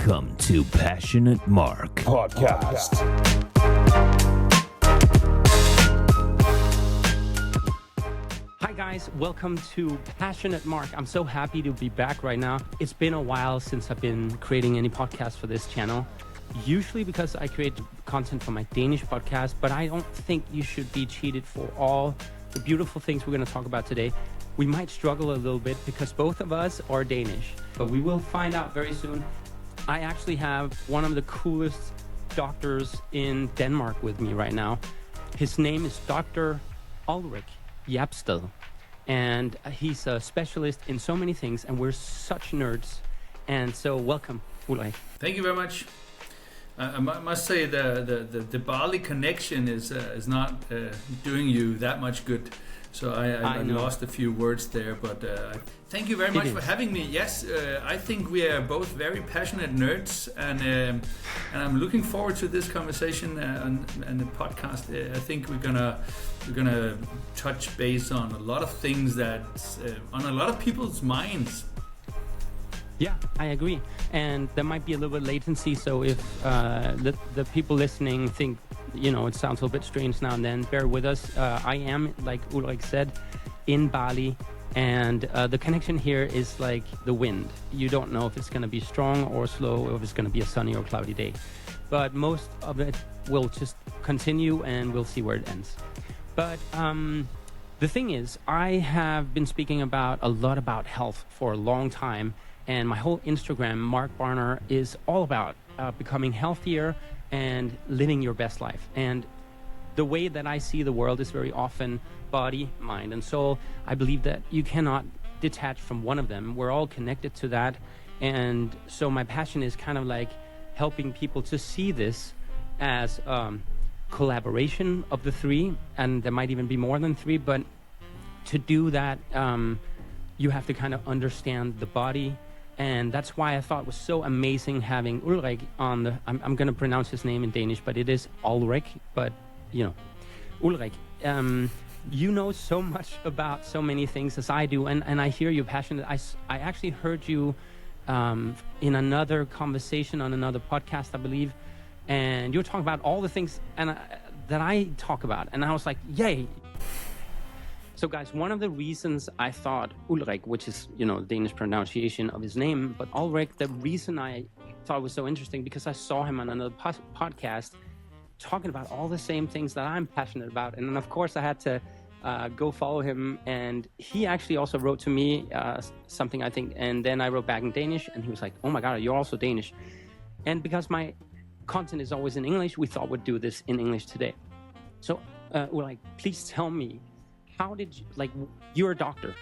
Welcome to Passionate Mark Podcast. Hi guys, welcome to Passionate Mark. I'm so happy to be back right now. It's been a while since I've been creating any podcast for this channel. Usually because I create content for my Danish podcast, but I don't think you should be cheated for all the beautiful things we're going to talk about today. We might struggle a little bit because both of us are Danish, but we will find out very soon. I actually have one of the coolest doctors in Denmark with me right now. His name is Dr. Ulrich Hjerpsted, and he's a specialist in so many things, and we're such nerds. And so welcome, Ulrich. Thank you very much. I must say the Bali connection is not doing you that much good. So I lost a few words there, but thank you very much for having me. Yes, I think we are both very passionate nerds, and I'm looking forward to this conversation and the podcast. I think we're gonna touch base on a lot of things that's on a lot of people's minds. Yeah, I agree. And there might be a little bit of latency, so if the people listening think, it sounds a little bit strange now and then, bear with us. I am, like Ulrich said, in Bali, and the connection here is like the wind. You don't know if it's going to be strong or slow, or if it's going to be a sunny or cloudy day. But most of it will just continue, and we'll see where it ends. But the thing is, I have been speaking a lot about health for a long time, and my whole Instagram, Mark Barner, is all about becoming healthier and living your best life. And the way that I see the world is very often body, mind, and soul. I believe that you cannot detach from one of them. We're all connected to that. And so my passion is kind of like helping people to see this as collaboration of the three. And there might even be more than three, but to do that, you have to kind of understand the body. And that's why I thought it was so amazing having Ulrich on the... I'm going to pronounce his name in Danish, but it is Ulrich. But, Ulrich, you know so much about so many things as I do, and I hear you're passionate. I actually heard you in another conversation on another podcast, I believe, and you were talking about all the things that I talk about, and I was like, yay! So guys, one of the reasons I thought Ulrich, which is, the Danish pronunciation of his name, but Ulrich, the reason I thought it was so interesting because I saw him on another podcast talking about all the same things that I'm passionate about. And then of course I had to go follow him, and he actually also wrote to me something, I think, and then I wrote back in Danish, and he was like, oh my God, you're also Danish. And because my content is always in English, we thought we'd do this in English today. So Ulrich, please tell me, how did you, you're a doctor,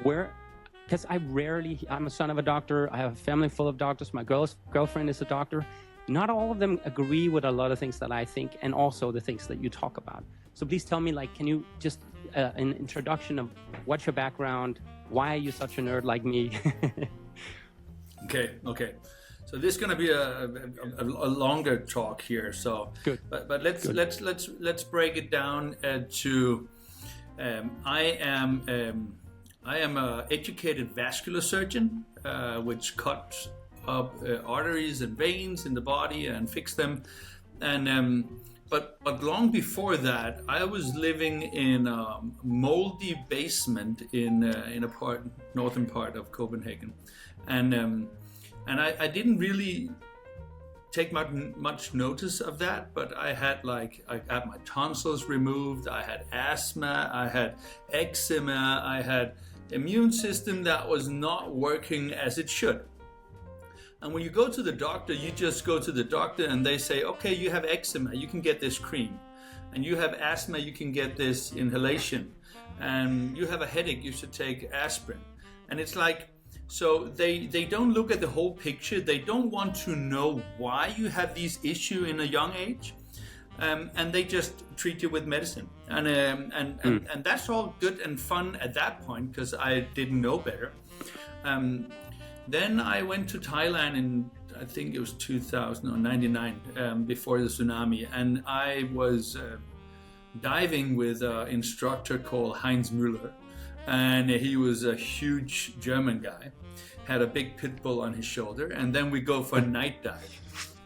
because I'm a son of a doctor, I have a family full of doctors, my girlfriend is a doctor. Not all of them agree with a lot of things that I think, and also the things that you talk about. So please tell me, can you just, an introduction of what's your background, why are you such a nerd like me? Okay. So this is going to be a longer talk here. So, good. But let's break it down to... I am an educated vascular surgeon, which cuts up arteries and veins in the body and fix them. And but long before that, I was living in a moldy basement in a northern part of Copenhagen, and I didn't really take much notice of that, but I had my tonsils removed, I had asthma, I had eczema, I had immune system that was not working as it should. And when you go to the doctor, you just go to the doctor and they say, okay, you have eczema, you can get this cream. And you have asthma, you can get this inhalation. And you have a headache, you should take aspirin. And it's like, so they don't look at the whole picture. They don't want to know why you have these issues in a young age, and they just treat you with medicine. And that's all good and fun at that point because I didn't know better. Then I went to Thailand in, I think it was 2000 or 99, before the tsunami, and I was diving with an instructor called Heinz Müller. and he was a huge German guy, had a big pit bull on his shoulder, and then we go for a night dive.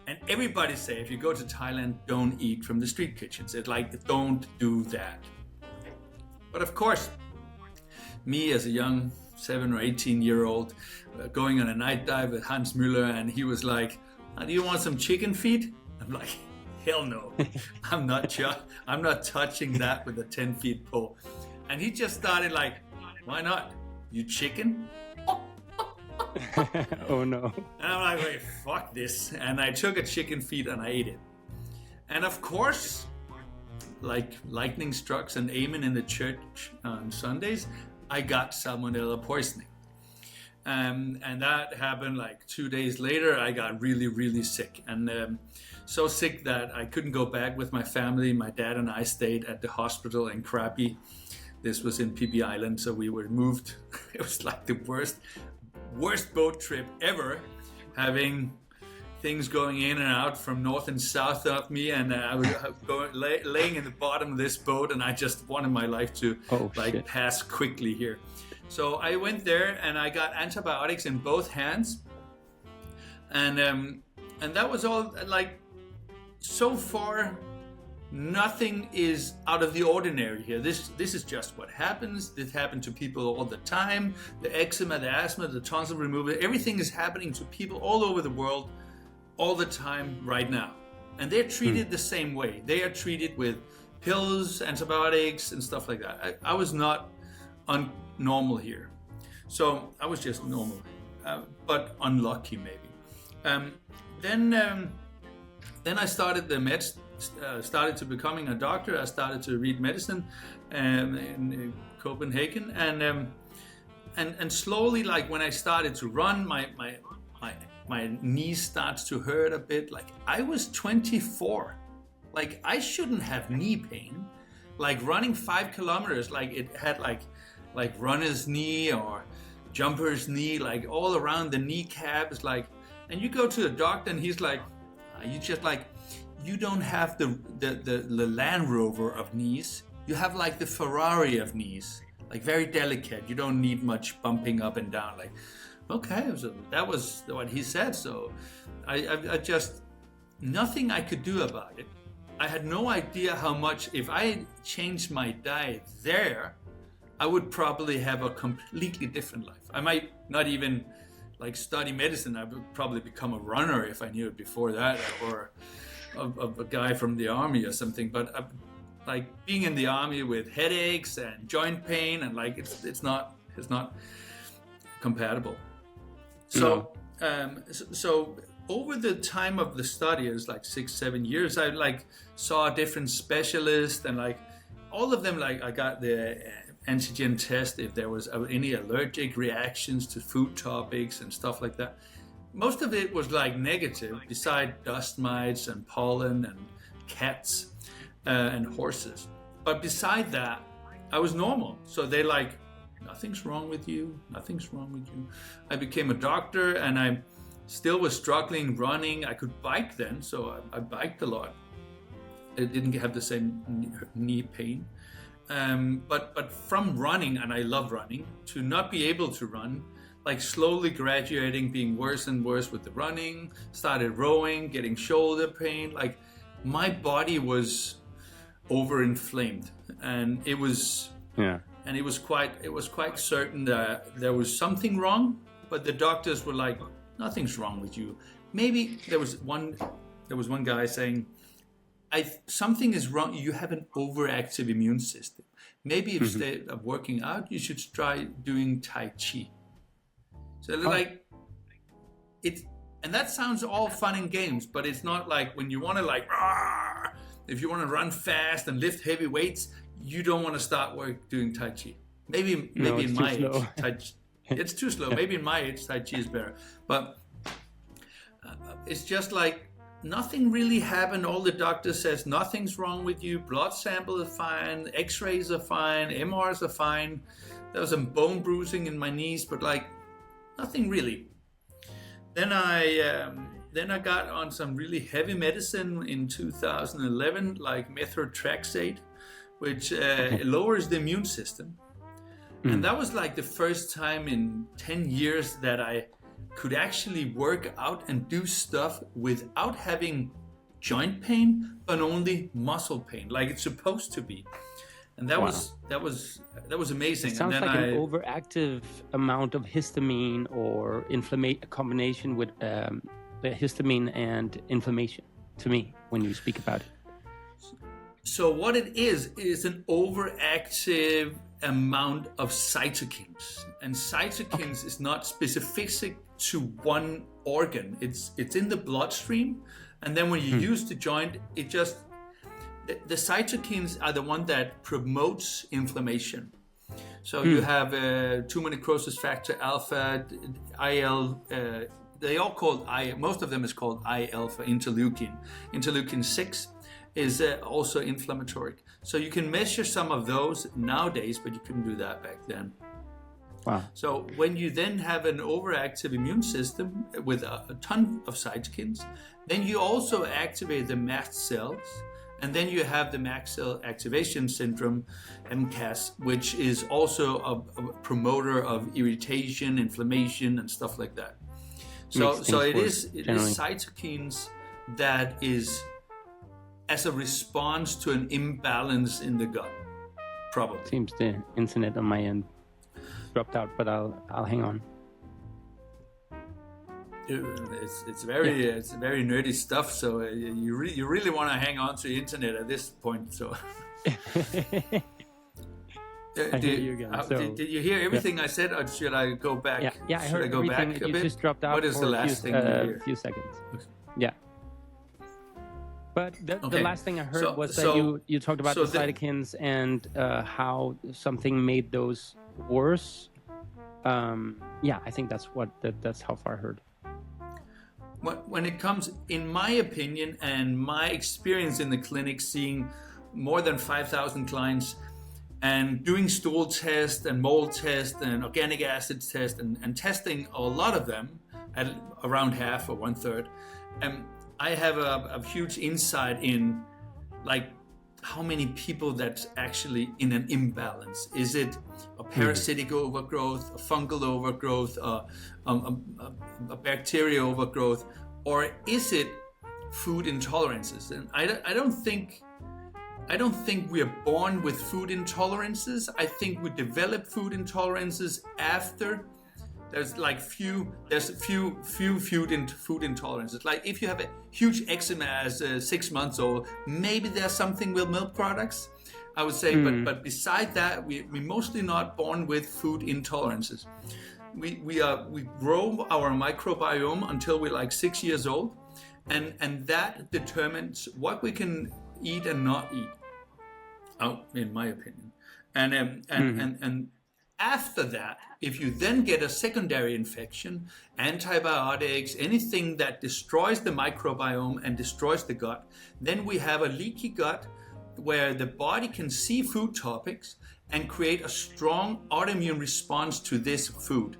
And everybody say, if you go to Thailand, don't eat from the street kitchens. It's like, don't do that. But of course, me as a young 7 or 18-year-old going on a night dive with Hans Müller, and he was like, do you want some chicken feet? I'm like, hell no. I'm not touching that with a 10-feet pole. And he just started like, why not? You chicken? Oh no. And I'm like, wait, fuck this. And I took a chicken feet and I ate it. And of course, like lightning strikes and amen in the church on Sundays, I got salmonella poisoning. And that happened like 2 days later. I got really, really sick. And so sick that I couldn't go back with my family. My dad and I stayed at the hospital in Krabi. This was in Phi Phi Island, so we were moved. It was like the worst boat trip ever, having things going in and out from north and south of me, and I was laying in the bottom of this boat, and I just wanted my life to pass quickly here. So I went there and I got antibiotics in both hands, and that was all. Like, so far, nothing is out of the ordinary here. This is just what happens. This happens to people all the time. The eczema, the asthma, the tonsil removal, everything is happening to people all over the world all the time right now. And they're treated the same way. They are treated with pills, antibiotics, and stuff like that. I was not normal here. So I was just normal, but unlucky maybe. Then I started the meds. Started to becoming a doctor. I started to read medicine in Copenhagen, and slowly, like when I started to run, my knees starts to hurt a bit. Like, I was 24, like I shouldn't have knee pain. Like running 5 kilometers, like it had like runner's knee or jumper's knee, like all around the kneecaps. Like, and you go to the doctor and he's like, you just like. You don't have the Land Rover of knees. You have like the Ferrari of knees, like very delicate. You don't need much bumping up and down. Like, okay, so that was what he said. So I just, nothing I could do about it. I had no idea how much, if I changed my diet there, I would probably have a completely different life. I might not even like study medicine. I would probably become a runner if I knew it before that, or of a guy from the army or something. But like being in the army with headaches and joint pain, and like it's not compatible. So so over the time of the study, it was like 6-7 years, I like saw different specialists, and like all of them, like I got the antigen test if there was any allergic reactions to food topics and stuff like that. Most of it was like negative, beside dust mites and pollen and cats and horses. But beside that, I was normal. So they like, nothing's wrong with you, nothing's wrong with you. I became a doctor, and I still was struggling running. I could bike then, so I biked a lot. I didn't have the same knee pain. But from running, and I love running, to not be able to run, like slowly graduating, being worse and worse with the running, started rowing, getting shoulder pain. Like my body was overinflamed, and it was quite certain that there was something wrong. But the doctors were like, nothing's wrong with you. Maybe there was one guy saying, something is wrong. You have an overactive immune system. Maybe instead of working out, you should try doing Tai Chi. So like it, and that sounds all fun and games, but it's not like when you want to like, if you want to run fast and lift heavy weights, you don't want to start doing Tai Chi. Maybe in my age, Tai Chi, it's too slow. Maybe in my age, Tai Chi is better. But it's just like nothing really happened. All the doctor says nothing's wrong with you. Blood sample is fine. X-rays are fine. MRs are fine. There was some bone bruising in my knees, but like nothing really. Then I got on some really heavy medicine in 2011, like methotrexate, which lowers the immune system. And that was like the first time in 10 years that I could actually work out and do stuff without having joint pain, but only muscle pain, like it's supposed to be. And that was amazing. It sounds and then like an overactive amount of histamine or a combination with the histamine and inflammation to me when you speak about it. So what it is an overactive amount of cytokines, and cytokines is not specific to one organ. It's in the bloodstream, and then when you use the joint, it just the cytokines are the one that promotes inflammation. So you have tumor necrosis factor alpha, IL. They all called most of them is called I alpha interleukin. Interleukin 6 is also inflammatory. So you can measure some of those nowadays, but you couldn't do that back then. Wow. So when you then have an overactive immune system with a ton of cytokines, then you also activate the mast cells, and then you have the mast cell activation syndrome, MCAS, which is also a promoter of irritation, inflammation, and stuff like that. So it is cytokines that is as a response to an imbalance in the gut, probably. Seems the internet on my end dropped out, but I'll hang on. It's very nerdy stuff. So you really want to hang on to the internet at this point. So. Did you hear everything I said, or should I go back? Yeah, I heard I go everything. back a You bit? just dropped out. What is the last thing you hear? A few seconds. Yeah. But the last thing I heard was that you talked about the cytokines and how something made those worse. I think that's how far I heard. When it comes, in my opinion and my experience in the clinic, seeing more than 5,000 clients and doing stool tests and mold tests and organic acids tests and testing a lot of them at around half or 1/3, I have a huge insight in like how many people that's actually in an imbalance. Is it a parasitic overgrowth, a fungal overgrowth, a bacterial overgrowth, or is it food intolerances? And I don't think we are born with food intolerances. I think we develop food intolerances after. There's a few food intolerances. Like if you have a huge eczema as 6 months old, maybe there's something with milk products, I would say. But beside that, we're mostly not born with food intolerances. We grow our microbiome until we're like 6 years old, and that determines what we can eat and not eat. In my opinion, and after that, if you then get a secondary infection, antibiotics, anything that destroys the microbiome and destroys the gut, then we have a leaky gut where the body can see food topics and create a strong autoimmune response to this food.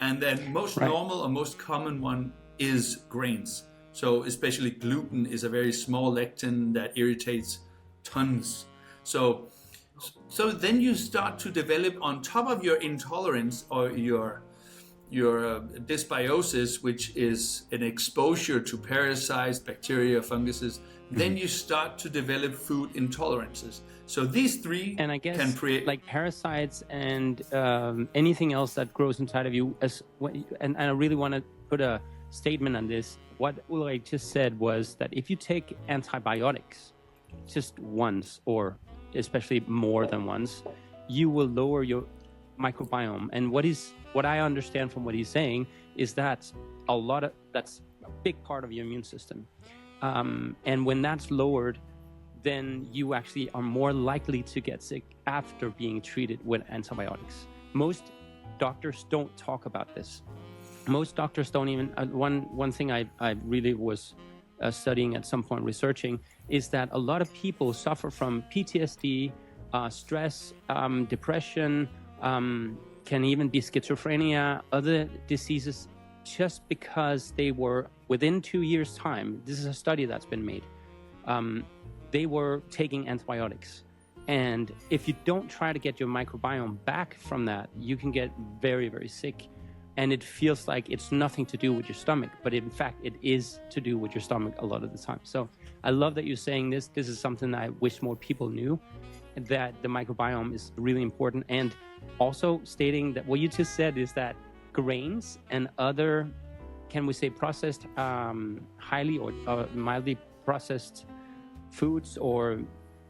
And then most normal or most common one is grains. So especially gluten is a very small lectin that irritates tons. So then you start to develop on top of your intolerance or your dysbiosis, which is an exposure to parasites, bacteria, funguses. Then you start to develop food intolerances. So these three and I guess can create like parasites and anything else that grows inside of you. And I really want to put a statement on this. What Ulrich just said was that if you take antibiotics just once or especially more than once, you will lower your microbiome. And what I understand from what he's saying is that that's a big part of your immune system. And when that's lowered, then you actually are more likely to get sick after being treated with antibiotics. Most doctors don't talk about this. Most doctors don't even, one thing I really was studying at some point, researching, is that a lot of people suffer from PTSD, stress, depression, can even be schizophrenia, other diseases, just because they were, within 2 years' time, this is a study that's been made, they were taking antibiotics. And if you don't try to get your microbiome back from that, you can get very, very sick. And it feels like it's nothing to do with your stomach, but in fact, it is to do with your stomach a lot of the time. So I love that you're saying this. This is something that I wish more people knew, that the microbiome is really important. And also stating that what you just said is that grains and other, can we say processed, highly or mildly processed foods, or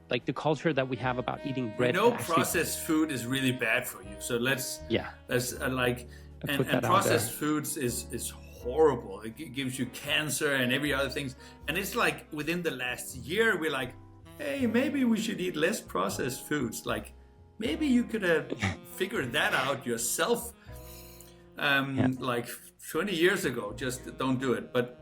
like the culture that we have about eating bread. Processed food is really bad for you. So let's and processed foods is horrible. It gives you cancer and every other thing. And it's like within the last year, we're like, hey, maybe we should eat less processed foods. Like maybe you could have figured that out yourself. Like 20 years ago, just don't do it. But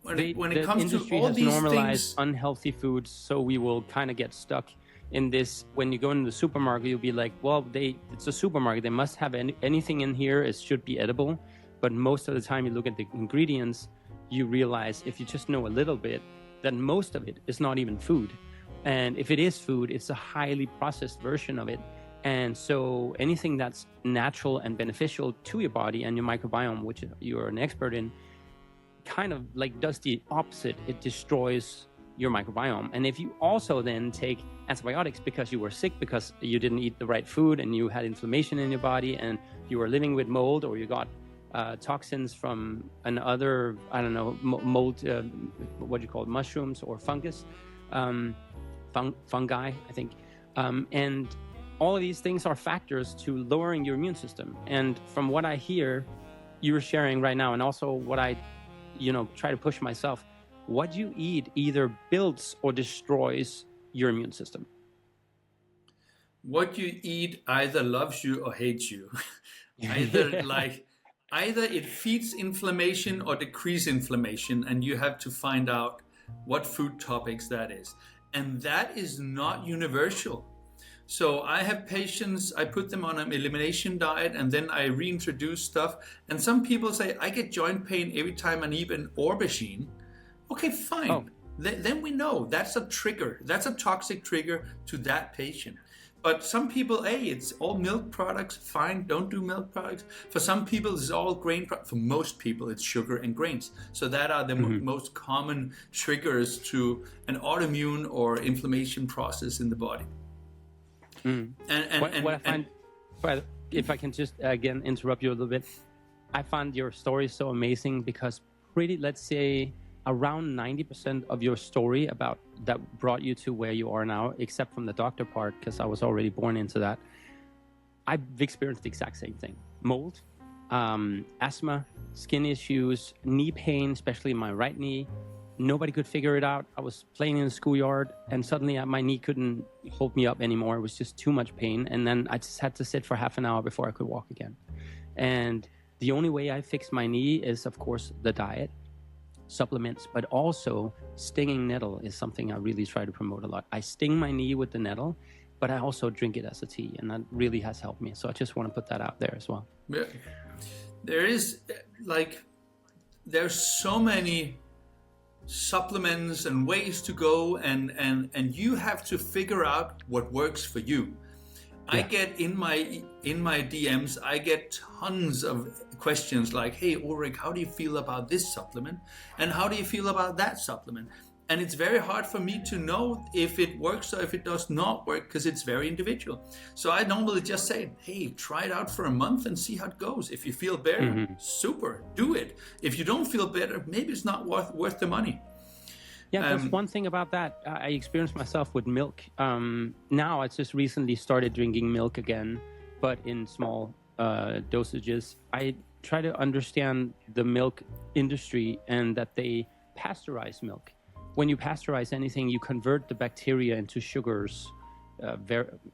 when it comes to all these normalized things, unhealthy foods, so we will kind of get stuck in this. When you go into the supermarket, you'll be like, well, it's a supermarket, they must have anything in here, it should be edible. But most of the time you look at the ingredients, you realize if you just know a little bit, then most of it is not even food. And if it is food, it's a highly processed version of it. And so anything that's natural and beneficial to your body and your microbiome, which you're an expert in, kind of like does the opposite. It destroys your microbiome. And if you also then take antibiotics because you were sick, because you didn't eat the right food and you had inflammation in your body and you were living with mold, or you got toxins from another, I don't know, mold, what do you call it, mushrooms or fungus, fungi, I think. And all of these things are factors to lowering your immune system. And from what I hear you're sharing right now, and also what I try to push myself, what you eat either builds or destroys your immune system. What you eat either loves you or hates you. Either it feeds inflammation or decreases inflammation, and you have to find out what food topics that is. And that is not universal. So I have patients, I put them on an elimination diet, and then I reintroduce stuff. And some people say, I get joint pain every time I eat an aubergine. Okay, fine. Oh. Then we know that's a trigger. That's a toxic trigger to that patient. But some people, hey, it's all milk products, fine, don't do milk products. For some people, it's all grain products. For most people, it's sugar and grains. So that are the most common triggers to an autoimmune or inflammation process in the body. What I find, if I can just again interrupt you a little bit, I find your story so amazing because let's say around 90% of your story about that brought you to where you are now, except from the doctor part, because I was already born into that. I've experienced the exact same thing. Mold, asthma, skin issues, knee pain, especially in my right knee. Nobody could figure it out. I was playing in the schoolyard and suddenly my knee couldn't hold me up anymore. It was just too much pain. And then I just had to sit for half an hour before I could walk again. And the only way I fixed my knee is, of course, the diet, supplements, but also stinging nettle is something I really try to promote a lot. I sting my knee with the nettle, but I also drink it as a tea, and that really has helped me. So I just want to put that out there as well. Yeah. There's so many supplements and ways to go, and you have to figure out what works for you. Yeah. I get in my DMs, I get tons of questions like, hey Ulrich, how do you feel about this supplement? And how do you feel about that supplement? And it's very hard for me to know if it works or if it does not work, because it's very individual. So I normally just say, hey, try it out for a month and see how it goes. If you feel better, super, do it. If you don't feel better, maybe it's not worth the money. Yeah, there's one thing about that. I experienced myself with milk. Now I just recently started drinking milk again, but in small dosages. I try to understand the milk industry and that they pasteurize milk. When you pasteurize anything, you convert the bacteria into sugars,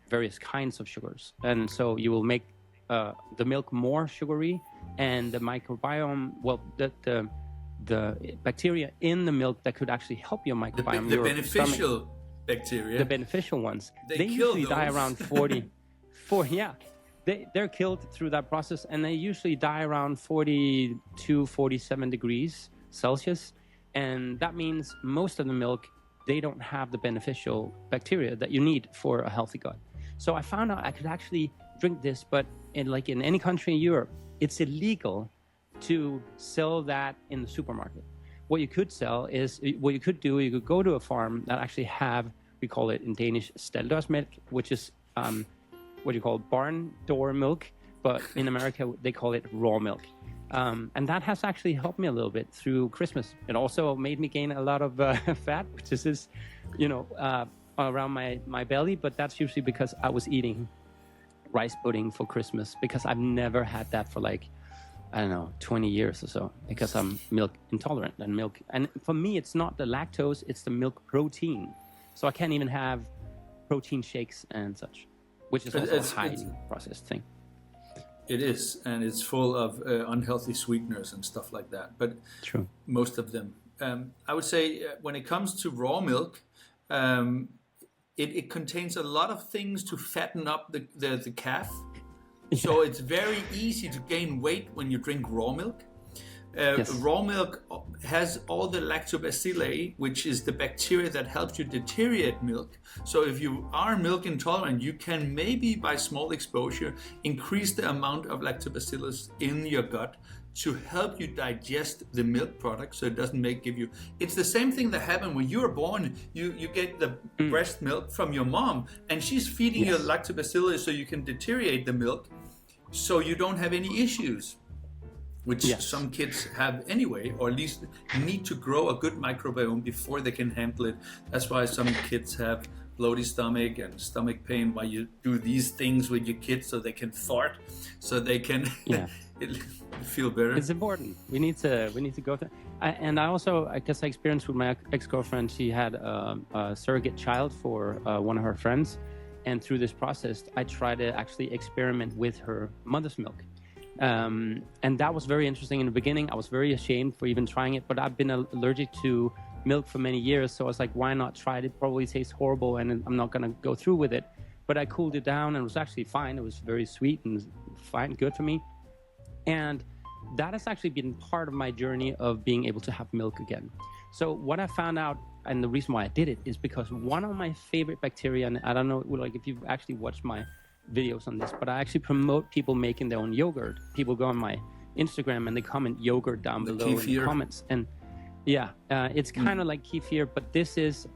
various kinds of sugars. And so you will make the milk more sugary, and the microbiome, well, the bacteria in the milk that could actually help your microbiome. The beneficial bacteria. The beneficial ones. They usually die around 40. They're killed through that process, and they usually die around 42, 47 degrees Celsius. And that means most of the milk they don't have the beneficial bacteria that you need for a healthy gut. So I found out I could actually drink this, but in any country in Europe, it's illegal to sell that in the supermarket. What you could do, you could go to a farm that actually have, we call it in Danish, stalddørsmælk, which is what you call barn door milk, but in America they call it raw milk. And that has actually helped me a little bit through Christmas. It also made me gain a lot of fat, which is, around my belly, but that's usually because I was eating rice pudding for Christmas, because I've never had that for 20 years or so, because I'm milk intolerant and for me it's not the lactose, it's the milk protein. So I can't even have protein shakes and such, which is also a highly processed thing. It is, and it's full of unhealthy sweeteners and stuff like that, but true, most of them. I would say when it comes to raw milk, it contains a lot of things to fatten up the calf. So it's very easy to gain weight when you drink raw milk. Yes. Raw milk has all the lactobacilli, which is the bacteria that helps you deteriorate milk. So if you are milk intolerant, you can maybe by small exposure increase the amount of lactobacillus in your gut to help you digest the milk product, so it doesn't give you. It's the same thing that happened when you were born. You get the breast milk from your mom, and she's feeding you lactobacillus so you can deteriorate the milk, so you don't have any issues, which some kids have anyway, or at least need to grow a good microbiome before they can handle it. That's why some kids have bloated stomach and stomach pain, while you do these things with your kids so they can fart, so they can feel better. It's important. We need to go through. And I guess I experienced with my ex-girlfriend. She had a surrogate child for one of her friends, and through this process, I tried to actually experiment with her mother's milk. And that was very interesting in the beginning. I was very ashamed for even trying it, but I've been allergic to milk for many years, so I was like, why not try it? It probably tastes horrible and I'm not going to go through with it. But I cooled it down and it was actually fine. It was very sweet and fine, good for me. And that has actually been part of my journey of being able to have milk again. So what I found out, and the reason why I did it, is because one of my favorite bacteria, and I don't know if you've actually watched my videos on this, but I actually promote people making their own yogurt. People go on my Instagram and they comment yogurt down below in the comments. And it's kind of like kefir, but this is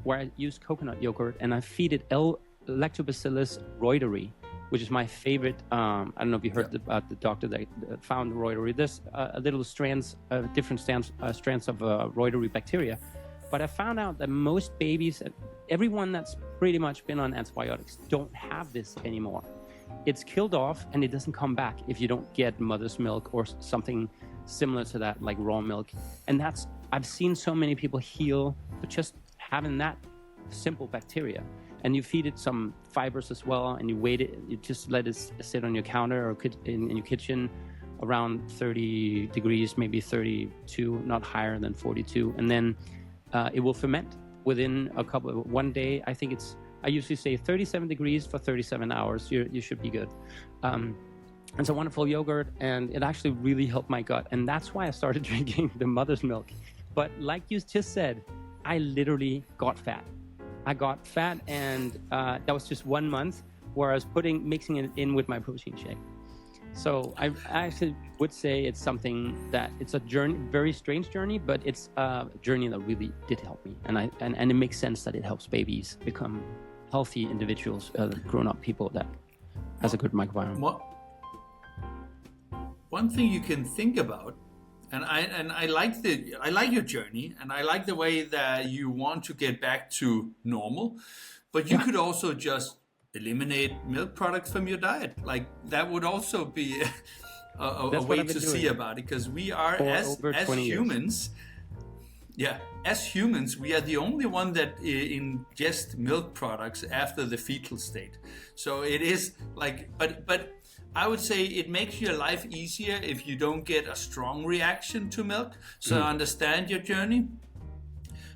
where I use coconut yogurt and I feed it Lactobacillus reuteri, which is my favorite. I don't know if you heard about the doctor that found reuteri. There's a little different strands of reuteri bacteria. But I found out that most babies, everyone that's pretty much been on antibiotics, don't have this anymore. It's killed off and it doesn't come back if you don't get mother's milk or something similar to that, like raw milk. And I've seen so many people heal with just having that simple bacteria. And you feed it some fibers as well, and you just let it sit on your counter or in your kitchen around 30 degrees, maybe 32, not higher than 42. And then it will ferment within one day. I usually say 37 degrees for 37 hours. You should be good. It's a wonderful yogurt, and it actually really helped my gut. And that's why I started drinking the mother's milk. But like you just said, I literally got fat. I got fat, and that was just 1 month where I was mixing it in with my protein shake. So I actually would say it's something that it's a journey, very strange journey, but it's a journey that really did help me. And it makes sense that it helps babies become healthy individuals, grown-up people that has a good microbiome. One thing you can think about, and I like your journey, and I like the way that you want to get back to normal, but you could also just eliminate milk products from your diet. Like that would also be a way to see about it, because we are as humans. Yeah, as humans, we are the only one that ingest milk products after the fetal state. So it is like, but I would say it makes your life easier if you don't get a strong reaction to milk. So I understand your journey.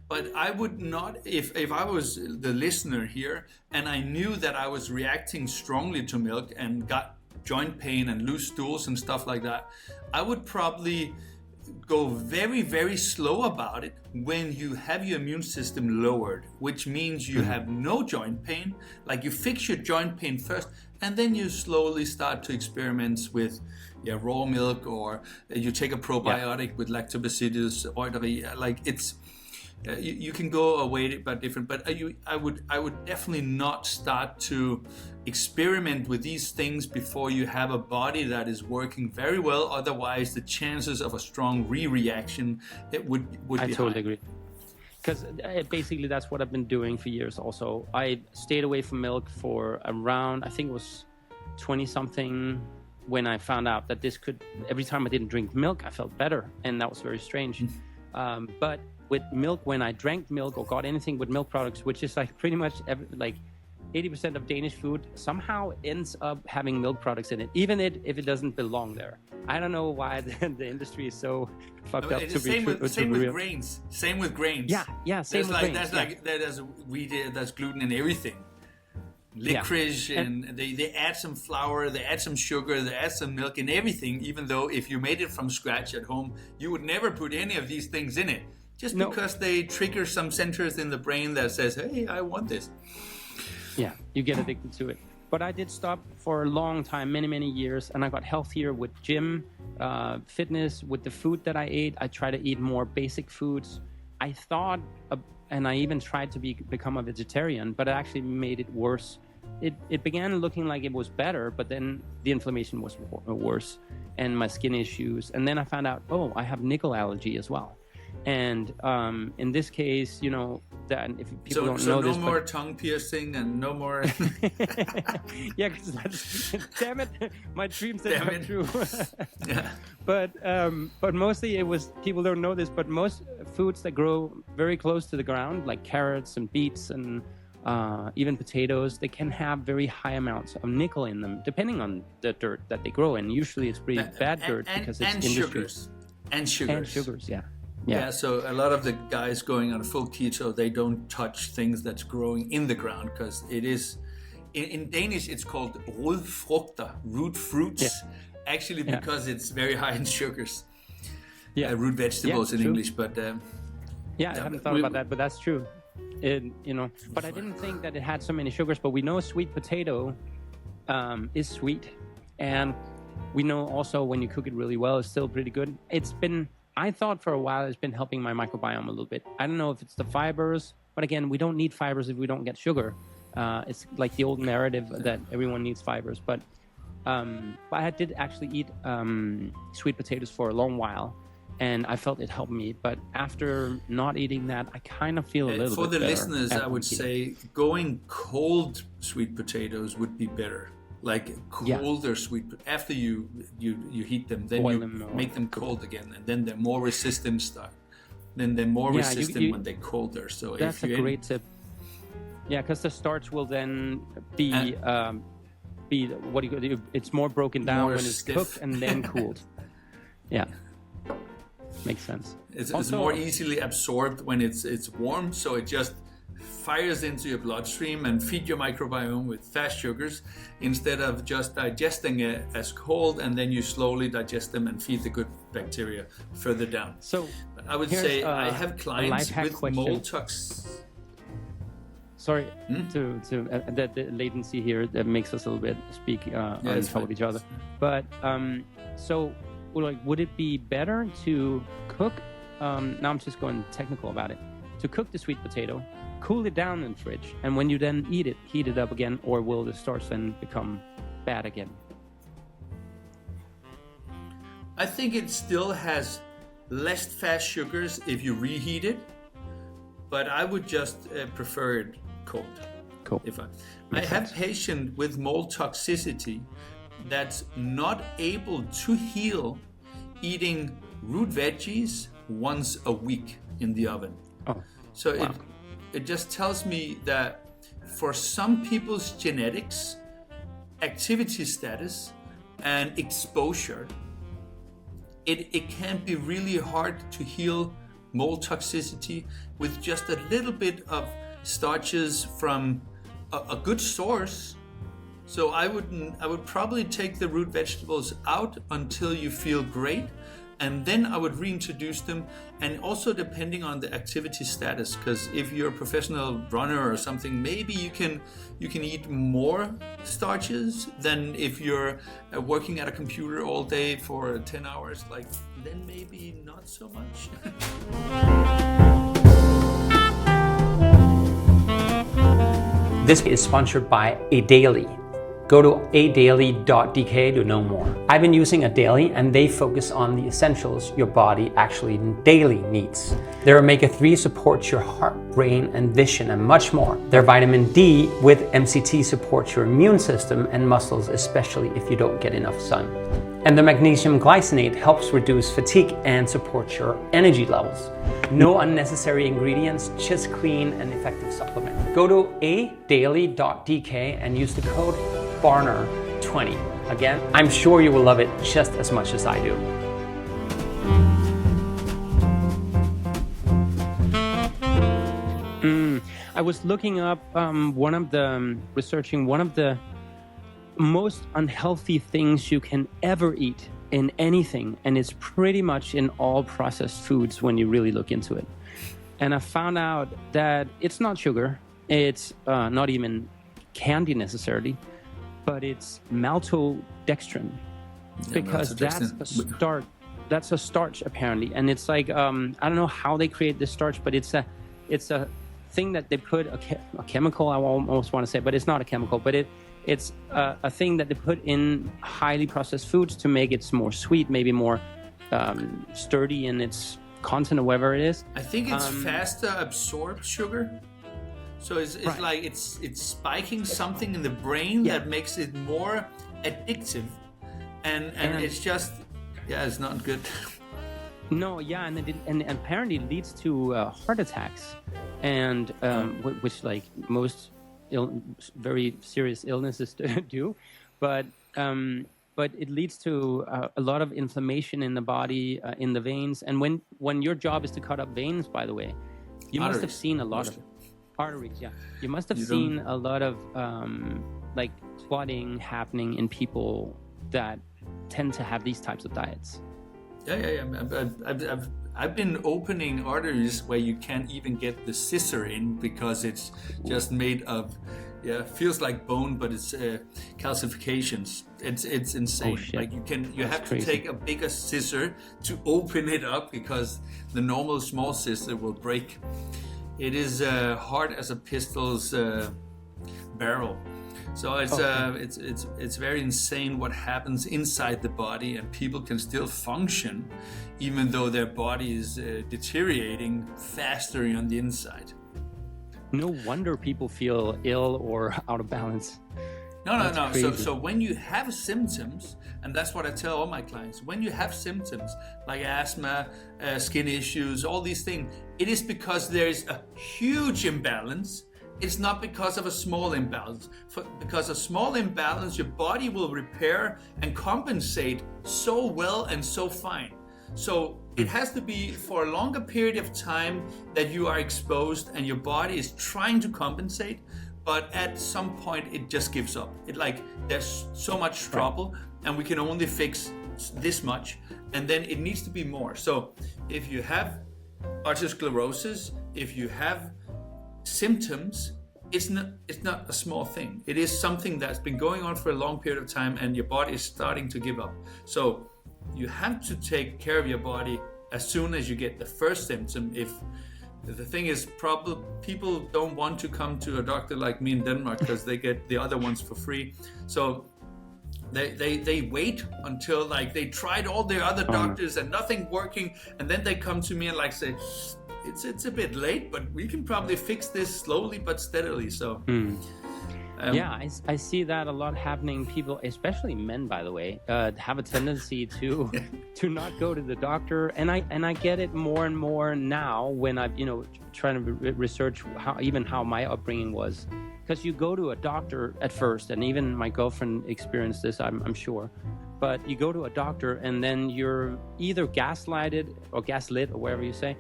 But I would not, if I was the listener here and I knew that I was reacting strongly to milk and got joint pain and loose stools and stuff like that, I would probably go very, very slow about it when you have your immune system lowered, which means you have no joint pain. Like you fix your joint pain first, and then you slowly start to experiment with raw milk, or you take a probiotic with Lactobacillus reuteri. Like it's you can go away by different, but I would definitely not start to experiment with these things before you have a body that is working very well. Otherwise, the chances of a strong reaction would be I totally high. agree. Because basically that's what I've been doing for years also. I stayed away from milk for around, I think it was 20-something, when I found out that this could, every time I didn't drink milk, I felt better. And that was very strange. But with milk, when I drank milk or got anything with milk products, which is like pretty much 80% of Danish food somehow ends up having milk products in it, even if it doesn't belong there. I don't know why the industry is so fucked up to be true. Same with grains. Same with grains. Yeah. Same with grains. There's wheat, there's gluten in everything. Licorice, and they add some flour, they add some sugar, they add some milk in everything. Even though if you made it from scratch at home, you would never put any of these things in it. Just because they trigger some centers in the brain that says, "Hey, I want this." Yeah, you get addicted to it. But I did stop for a long time, many years, and I got healthier with gym, fitness, with the food that I ate. I try to eat more basic foods. I thought, and I even tried to become a vegetarian, but it actually made it worse. It began looking like it was better, but then the inflammation was worse, and my skin issues. And then I found out, I have nickel allergy as well. And in this case, that if people don't know this, no more tongue piercing and no more. Yeah, because that's damn it, my dreams didn't come true. Yeah. But mostly it was, people don't know this, but most foods that grow very close to the ground, like carrots and beets and even potatoes, they can have very high amounts of nickel in them, depending on the dirt that they grow in. Usually it's pretty bad dirt because it's industry. And sugars. Yeah, so a lot of the guys going on a full keto, they don't touch things that's growing in the ground, because it is, in Danish, it's called rodfrugter, root fruits, actually because it's very high in sugars. Yeah, root vegetables in English, but... I haven't thought about that, but that's true. But I didn't think that it had so many sugars, but we know sweet potato is sweet. And we know also when you cook it really well, it's still pretty good. I thought for a while it's been helping my microbiome a little bit. I don't know if it's the fibers, but again, we don't need fibers if we don't get sugar. It's like the old narrative that everyone needs fibers. But I did actually eat sweet potatoes for a long while, and I felt it helped me. But after not eating that, I kind of feel a little bit better. For the listeners, I would say going cold sweet potatoes would be better. Like colder sweet, after you heat them, then make them cold again, and then they're more resistant Then they're more resistant when they're colder. So that's a great tip. Yeah, because the starch will then be what do you? It's more broken down when it's cooked and then cooled. Yeah, makes sense. It's more easily absorbed when it's warm, so it just fires into your bloodstream and feed your microbiome with fast sugars, instead of just digesting it as cold, and then you slowly digest them and feed the good bacteria further down. So I would say I have clients with mold tox. Sorry to the latency here that makes us a little bit speak on top of each other. But so would it be better to cook? Now I'm just going technical about it. To cook the sweet potato, cool it down in the fridge, and when you then eat it, heat it up again, or will the starch then become bad again? I think it still has less fast sugars if you reheat it, but I would just prefer it cold. Cool. I have patient with mold toxicity that's not able to heal eating root veggies once a week in the oven. Oh, so it just tells me that for some people's genetics, activity status, and exposure, it can be really hard to heal mold toxicity with just a little bit of starches from a good source. So I would probably take the root vegetables out until you feel great, and then I would reintroduce them. And also depending on the activity status, because if you're a professional runner or something, maybe you can eat more starches than if you're working at a computer all day for 10 hours. Like, then maybe not so much. This is sponsored by A Daily. Go to adaily.dk to know more. I've been using A Daily, and they focus on the essentials your body actually daily needs. Their omega-3 supports your heart, brain, and vision, and much more. Their vitamin D with MCT supports your immune system and muscles, especially if you don't get enough sun. And the magnesium glycinate helps reduce fatigue and supports your energy levels. No unnecessary ingredients, just clean and effective supplement. Go to adaily.dk and use the code BARNER20. Again, I'm sure you will love it just as much as I do. I was looking up researching one of the most unhealthy things you can ever eat in anything, and it's pretty much in all processed foods when you really look into it. And I found out that it's not sugar, it's not even candy necessarily, but it's maltodextrin, because that's a starch apparently. And it's like I don't know how they create this starch, but it's a thing that they put a chemical, I almost want to say, but it's not a chemical, but it's a thing that they put in highly processed foods to make it more sweet, maybe more sturdy in its content or whatever it is. I think it's faster absorbed sugar. So it's right. Like it's spiking something in the brain that makes it more addictive. And it's just, it's not good. No, and apparently it leads to heart attacks, and which like most very serious illnesses do, but it leads to a lot of inflammation in the body, in the veins. And when your job is to cut up veins, by the way, you must have seen a lot of arteries. Yeah, you must have seen a lot of like clotting happening in people that tend to have these types of diets. I've been opening arteries where you can't even get the scissor in because it's just made of, feels like bone, but it's calcifications. It's insane. Like you have to take a bigger scissor to open it up because the normal small scissor will break. It is hard as a pistol's barrel. So it's very insane what happens inside the body, and people can still function even though their body is deteriorating faster on the inside. No wonder people feel ill or out of balance. No. So when you have symptoms, and that's what I tell all my clients, when you have symptoms like asthma, skin issues, all these things, it is because there is a huge imbalance. It's not because of a small imbalance. Because a small imbalance, your body will repair and compensate so well and so fine. So it has to be for a longer period of time that you are exposed and your body is trying to compensate, but at some point it just gives up. There's so much trouble and we can only fix this much, and then it needs to be more. So if you have arteriosclerosis, if you have symptoms, it's not a small thing. It is something that's been going on for a long period of time and your body is starting to give up. So you have to take care of your body as soon as you get the first symptom. If the thing is, probably people don't want to come to a doctor like me in Denmark because they get the other ones for free. So they wait until they tried all their other doctors and nothing working, and then they come to me and say, it's a bit late, but we can probably fix this slowly but steadily. So I see that a lot happening. People, especially men, by the way, have a tendency to not go to the doctor, and I get it more and more now when I'm trying to research how my upbringing was, because you go to a doctor at first, and even my girlfriend experienced this, I'm sure. But you go to a doctor and then you're either gaslit or whatever you say.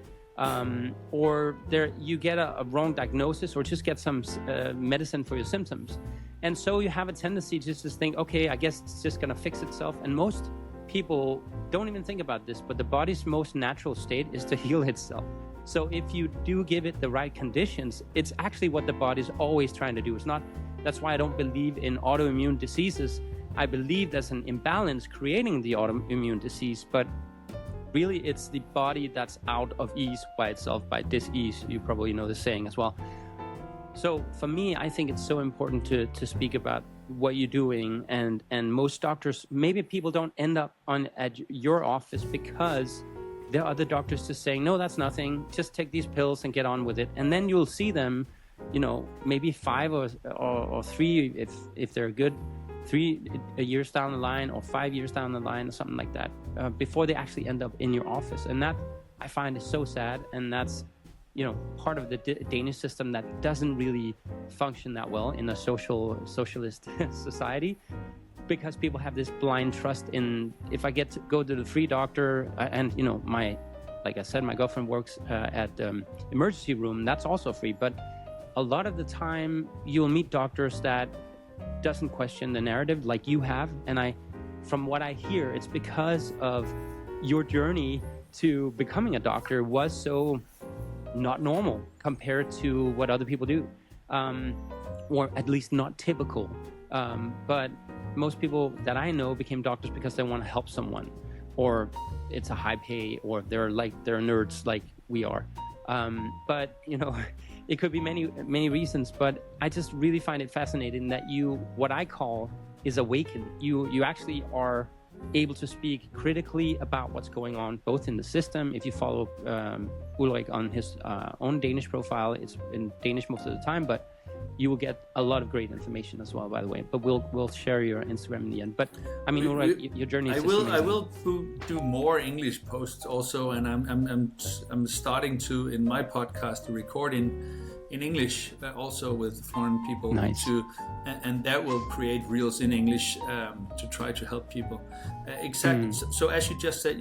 Or you get a wrong diagnosis or just get some medicine for your symptoms. And so you have a tendency just to think, okay, I guess it's just going to fix itself. And most people don't even think about this, but the body's most natural state is to heal itself. So if you do give it the right conditions, it's actually what the body's always trying to do. It's not. That's why I don't believe in autoimmune diseases. I believe there's an imbalance creating the autoimmune disease, but really it's the body that's out of ease by itself, by dis-ease. You probably know the saying as well. So for me, I think it's so important to speak about what you're doing, and most doctors, maybe people don't end up at your office because there are other doctors just saying, no, that's nothing, just take these pills and get on with it. And then you'll see them, maybe 5 or 3 if they're good, 3 years down the line or 5 years down the line or something like that, before they actually end up in your office. And that I find is so sad, and that's part of the Danish system that doesn't really function that well in a socialist society, because people have this blind trust in, if I get to go to the free doctor, and like I said, my girlfriend works at the emergency room, that's also free. But a lot of the time you'll meet doctors that doesn't question the narrative like you have, and from what I hear, it's because of your journey to becoming a doctor was so not normal compared to what other people do, or at least not typical. But most people that I know became doctors because they want to help someone, or it's a high pay, or they're nerds like we are. But it could be many reasons. But I just really find it fascinating that what I call is awakened. You actually are able to speak critically about what's going on, both in the system. If you follow Ulrich on his own Danish profile, it's in Danish most of the time, but you will get a lot of great information as well, by the way. But we'll share your Instagram in the end. But I mean, Ulrich, your journey is amazing. I will do more English posts also, and I'm starting to, in my podcast, to record in English also with foreign people. Nice. And that will create reels in English to try to help people. Exactly. So as you just said,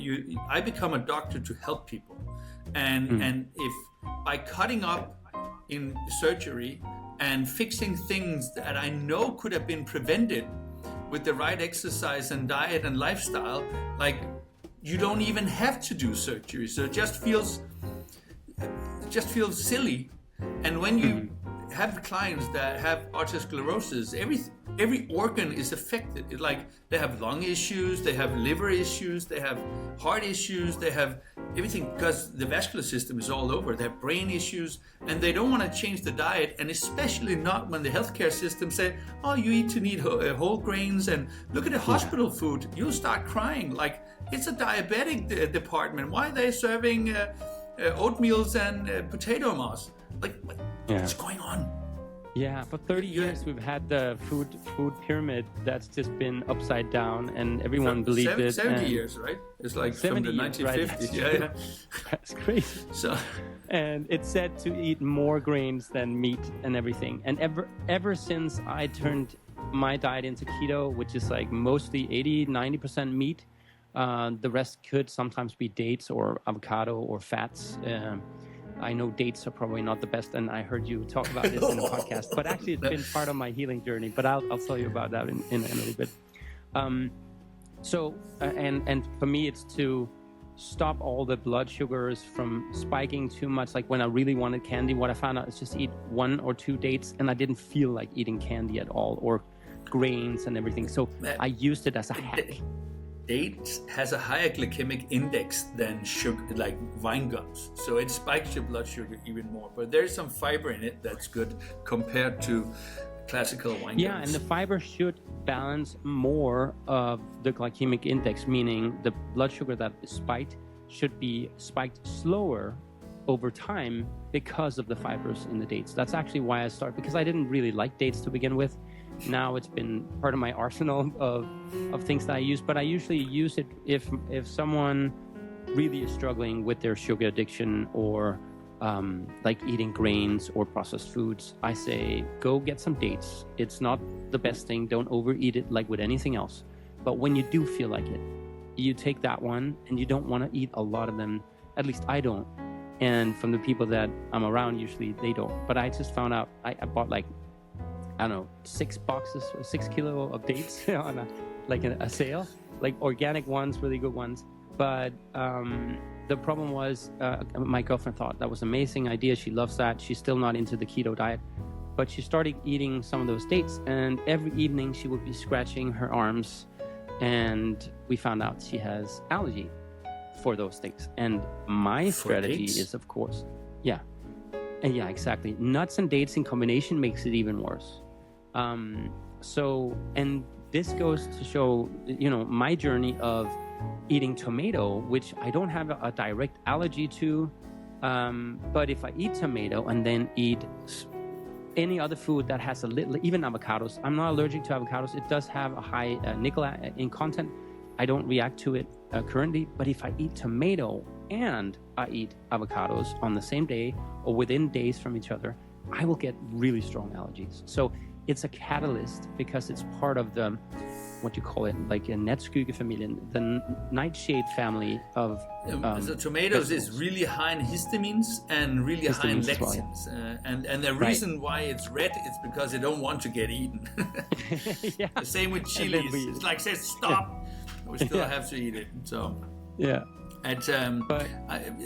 I become a doctor to help people, and if by cutting up in surgery and fixing things that I know could have been prevented with the right exercise and diet and lifestyle, like you don't even have to do surgery. So it just feels silly. And when you have clients that have atherosclerosis, every organ is affected. It's like they have lung issues, they have liver issues, they have heart issues, they have everything, because the vascular system is all over. They have brain issues, and they don't want to change the diet, and especially not when the healthcare system say, oh, you need whole grains, and look at the hospital food. You'll start crying. Like, it's a diabetic department. Why are they serving oatmeals and potato moss? Like, what's going on? Yeah, for 30 years we've had the food pyramid that's just been upside down, and everyone believed it. 70 years, right? It's like from the 1950s. Right? Yeah. That's crazy. And it's said to eat more grains than meat and everything. And ever since I turned my diet into keto, which is like mostly 80-90% meat, the rest could sometimes be dates or avocado or fats. I know dates are probably not the best, and I heard you talk about this in the podcast, but actually it's been part of my healing journey, but I'll tell you about that in a little bit. And for me, it's to stop all the blood sugars from spiking too much. Like when I really wanted candy, what I found out is just eat 1 or 2 dates, and I didn't feel like eating candy at all, or grains and everything. So I used it as a hack. Dates has a higher glycemic index than sugar, like wine gums. So it spikes your blood sugar even more. But there's some fiber in it that's good compared to classical wine gums. Yeah, and the fiber should balance more of the glycemic index, meaning the blood sugar that is spiked should be spiked slower over time because of the fibers in the dates. That's actually why I started, because I didn't really like dates to begin with. Now it's been part of my arsenal of things that I use, but I usually use it if someone really is struggling with their sugar addiction, or like eating grains or processed foods. I say, go get some dates. It's not the best thing. Don't overeat it like with anything else. But when you do feel like it, you take that one, and you don't want to eat a lot of them. At least I don't. And from the people that I'm around, usually they don't. But I just found out, I bought like, I don't know, 6 boxes or 6 kilo of dates on a sale. like organic ones, really good ones. But the problem was my girlfriend thought that was an amazing idea. She loves that. She's still not into the keto diet. But she started eating some of those dates, and every evening she would be scratching her arms, and we found out she has allergy for those things. And my strategy is, of course, yeah, exactly. Nuts and dates in combination makes it even worse. So, and this goes to show, my journey of eating tomato, which I don't have a direct allergy to, but if I eat tomato and then eat any other food that has a little, even avocados. I'm not allergic to avocados. It does have a high nickel in content. I don't react to it currently. But if I eat tomato and I eat avocados on the same day or within days from each other, I will get really strong allergies. So it's a catalyst because it's part of the, what you call it, like a natskygefamilien, the nightshade family of so tomatoes is really high in histamines and really high in lectins. And the reason why it's red is because they don't want to get eaten. Yeah. The same with chilies. It's like says stop. We still have to eat it. So yeah. And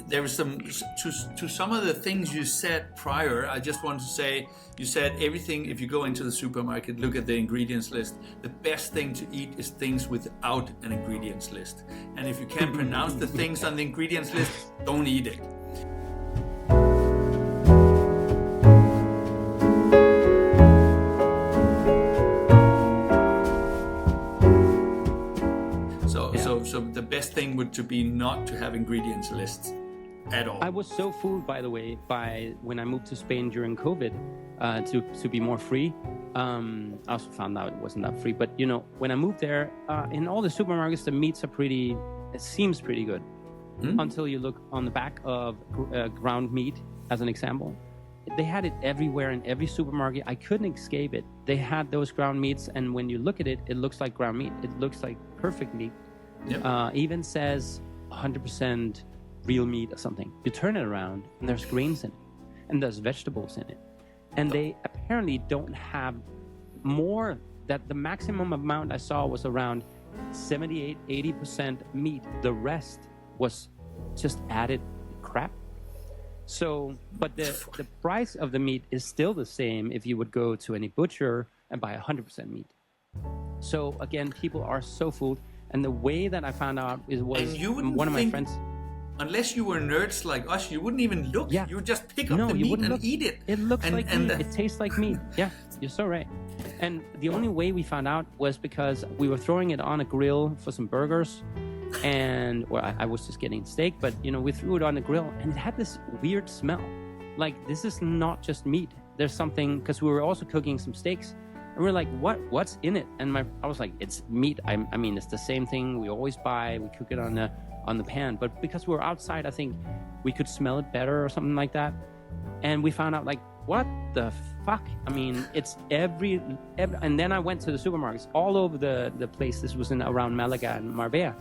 there was to some of the things you said prior. I just want to say, you said everything. If you go into the supermarket, look at the ingredients list. The best thing to eat is things without an ingredients list. And if you can't pronounce the things on the ingredients list, don't eat it. So the best thing would to be not to have ingredients lists at all. I was so fooled, by the way, by when I moved to Spain during COVID to be more free. I also found out it wasn't that free. But, when I moved there, in all the supermarkets, the meats are it seems pretty good. Until you look on the back of ground meat, as an example. They had it everywhere in every supermarket. I couldn't escape it. They had those ground meats, and when you look at it, it looks like ground meat. It looks like perfect meat. Yep. Even says 100% real meat or something. You turn it around and there's grains in it and there's vegetables in it. And they apparently don't have more, that the maximum amount I saw was around 78-80% meat. The rest was just added crap. So, but the price of the meat is still the same if you would go to any butcher and buy 100% meat. So again, people are so fooled. And the way that I found out was one of my friends. Unless you were nerds like us, you wouldn't even look. Yeah. You would just pick up the meat and eat it. It looks like meat. It tastes like meat. Yeah, you're so right. And the only way we found out was because we were throwing it on a grill for some burgers. And I was just getting steak, but we threw it on the grill and it had this weird smell. Like, this is not just meat. There's something, because we were also cooking some steaks. And we're like, what's in it? And I was like, it's meat. I mean, it's the same thing we always buy. We cook it on the pan. But because we were outside, I think we could smell it better or something like that. And we found out, like, what the fuck? I mean, it's every and then I went to the supermarkets all over the place. This was around Malaga and Marbella.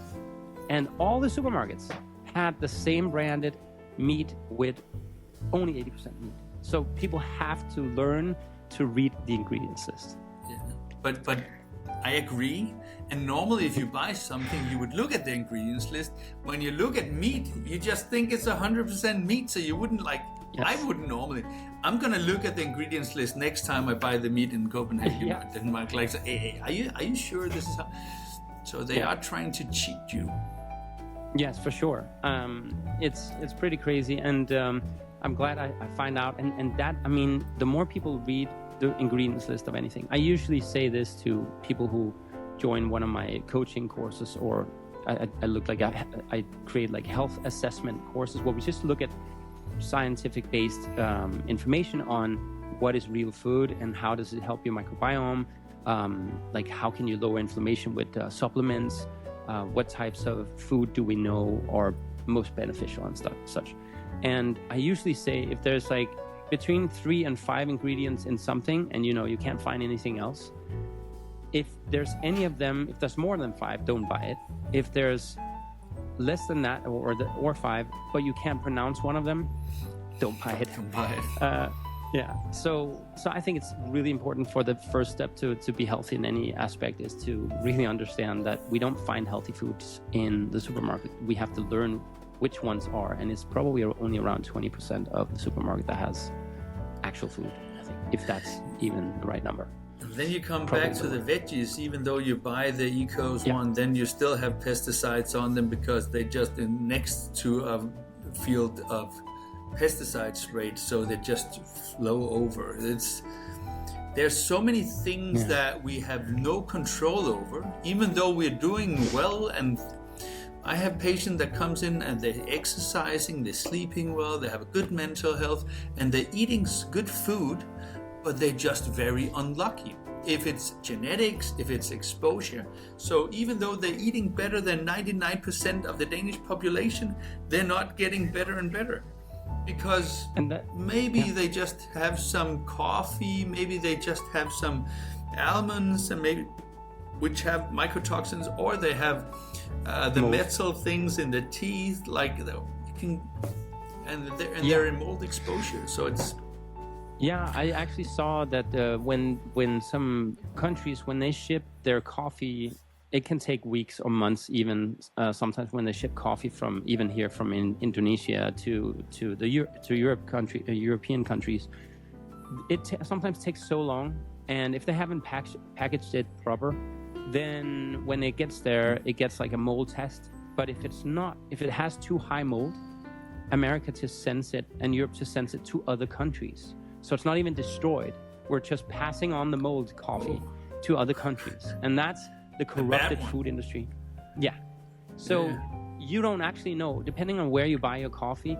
And all the supermarkets had the same branded meat with only 80% meat. So people have to learn to read the ingredients list. Yeah. But I agree. And normally if you buy something, you would look at the ingredients list. When you look at meat, you just think it's 100% meat. So you wouldn't I wouldn't normally. I'm going to look at the ingredients list next time I buy the meat in Copenhagen or Denmark. Like, hey, are you sure this is how? So they are trying to cheat you. Yes, for sure. It's pretty crazy. And I'm glad I find out. And that, I mean, the more people read the ingredients list of anything, I usually say this to people who join one of my coaching courses, or I look like I create like health assessment courses where we just look at scientific based information on what is real food and how does it help your microbiome, like how can you lower inflammation with supplements, what types of food do we know are most beneficial and stuff such. And I usually say if there's like between 3 and 5 ingredients in something and you can't find anything else, if there's any of them, if there's more than 5, don't buy it. If there's less than that or 5, but you can't pronounce one of them, don't buy it. Yeah. So I think it's really important for the first step to be healthy in any aspect is to really understand that we don't find healthy foods in the supermarket. We have to learn which ones are, and it's probably only around 20% of the supermarket that has actual food, I think, if that's even the right number. And then you come back to the veggies. Even though you buy the Ecos one, then you still have pesticides on them because they just next to a field of pesticide sprayed, so they just flow over. There's so many things that we have no control over, even though we're doing well. And I have patients that comes in and they're exercising, they're sleeping well, they have a good mental health, and they're eating good food, but they're just very unlucky. If it's genetics, if it's exposure. So even though they're eating better than 99% of the Danish population, they're not getting better and better. Because maybe they just have some coffee, maybe they just have some almonds, and maybe which have mycotoxins, or they have the metal things in the teeth, like they're in mold exposure. So it's. Yeah, I actually saw that when some countries, when they ship their coffee, it can take weeks or months even, sometimes when they ship coffee from even here from Indonesia to European countries, it sometimes takes so long. And if they haven't packaged it proper, then when it gets there, it gets like a mold test. But if it has too high mold, America just sends it and Europe just sends it to other countries. So it's not even destroyed. We're just passing on the mold coffee to other countries. And that's the corrupted food industry. Yeah. So you don't actually know, depending on where you buy your coffee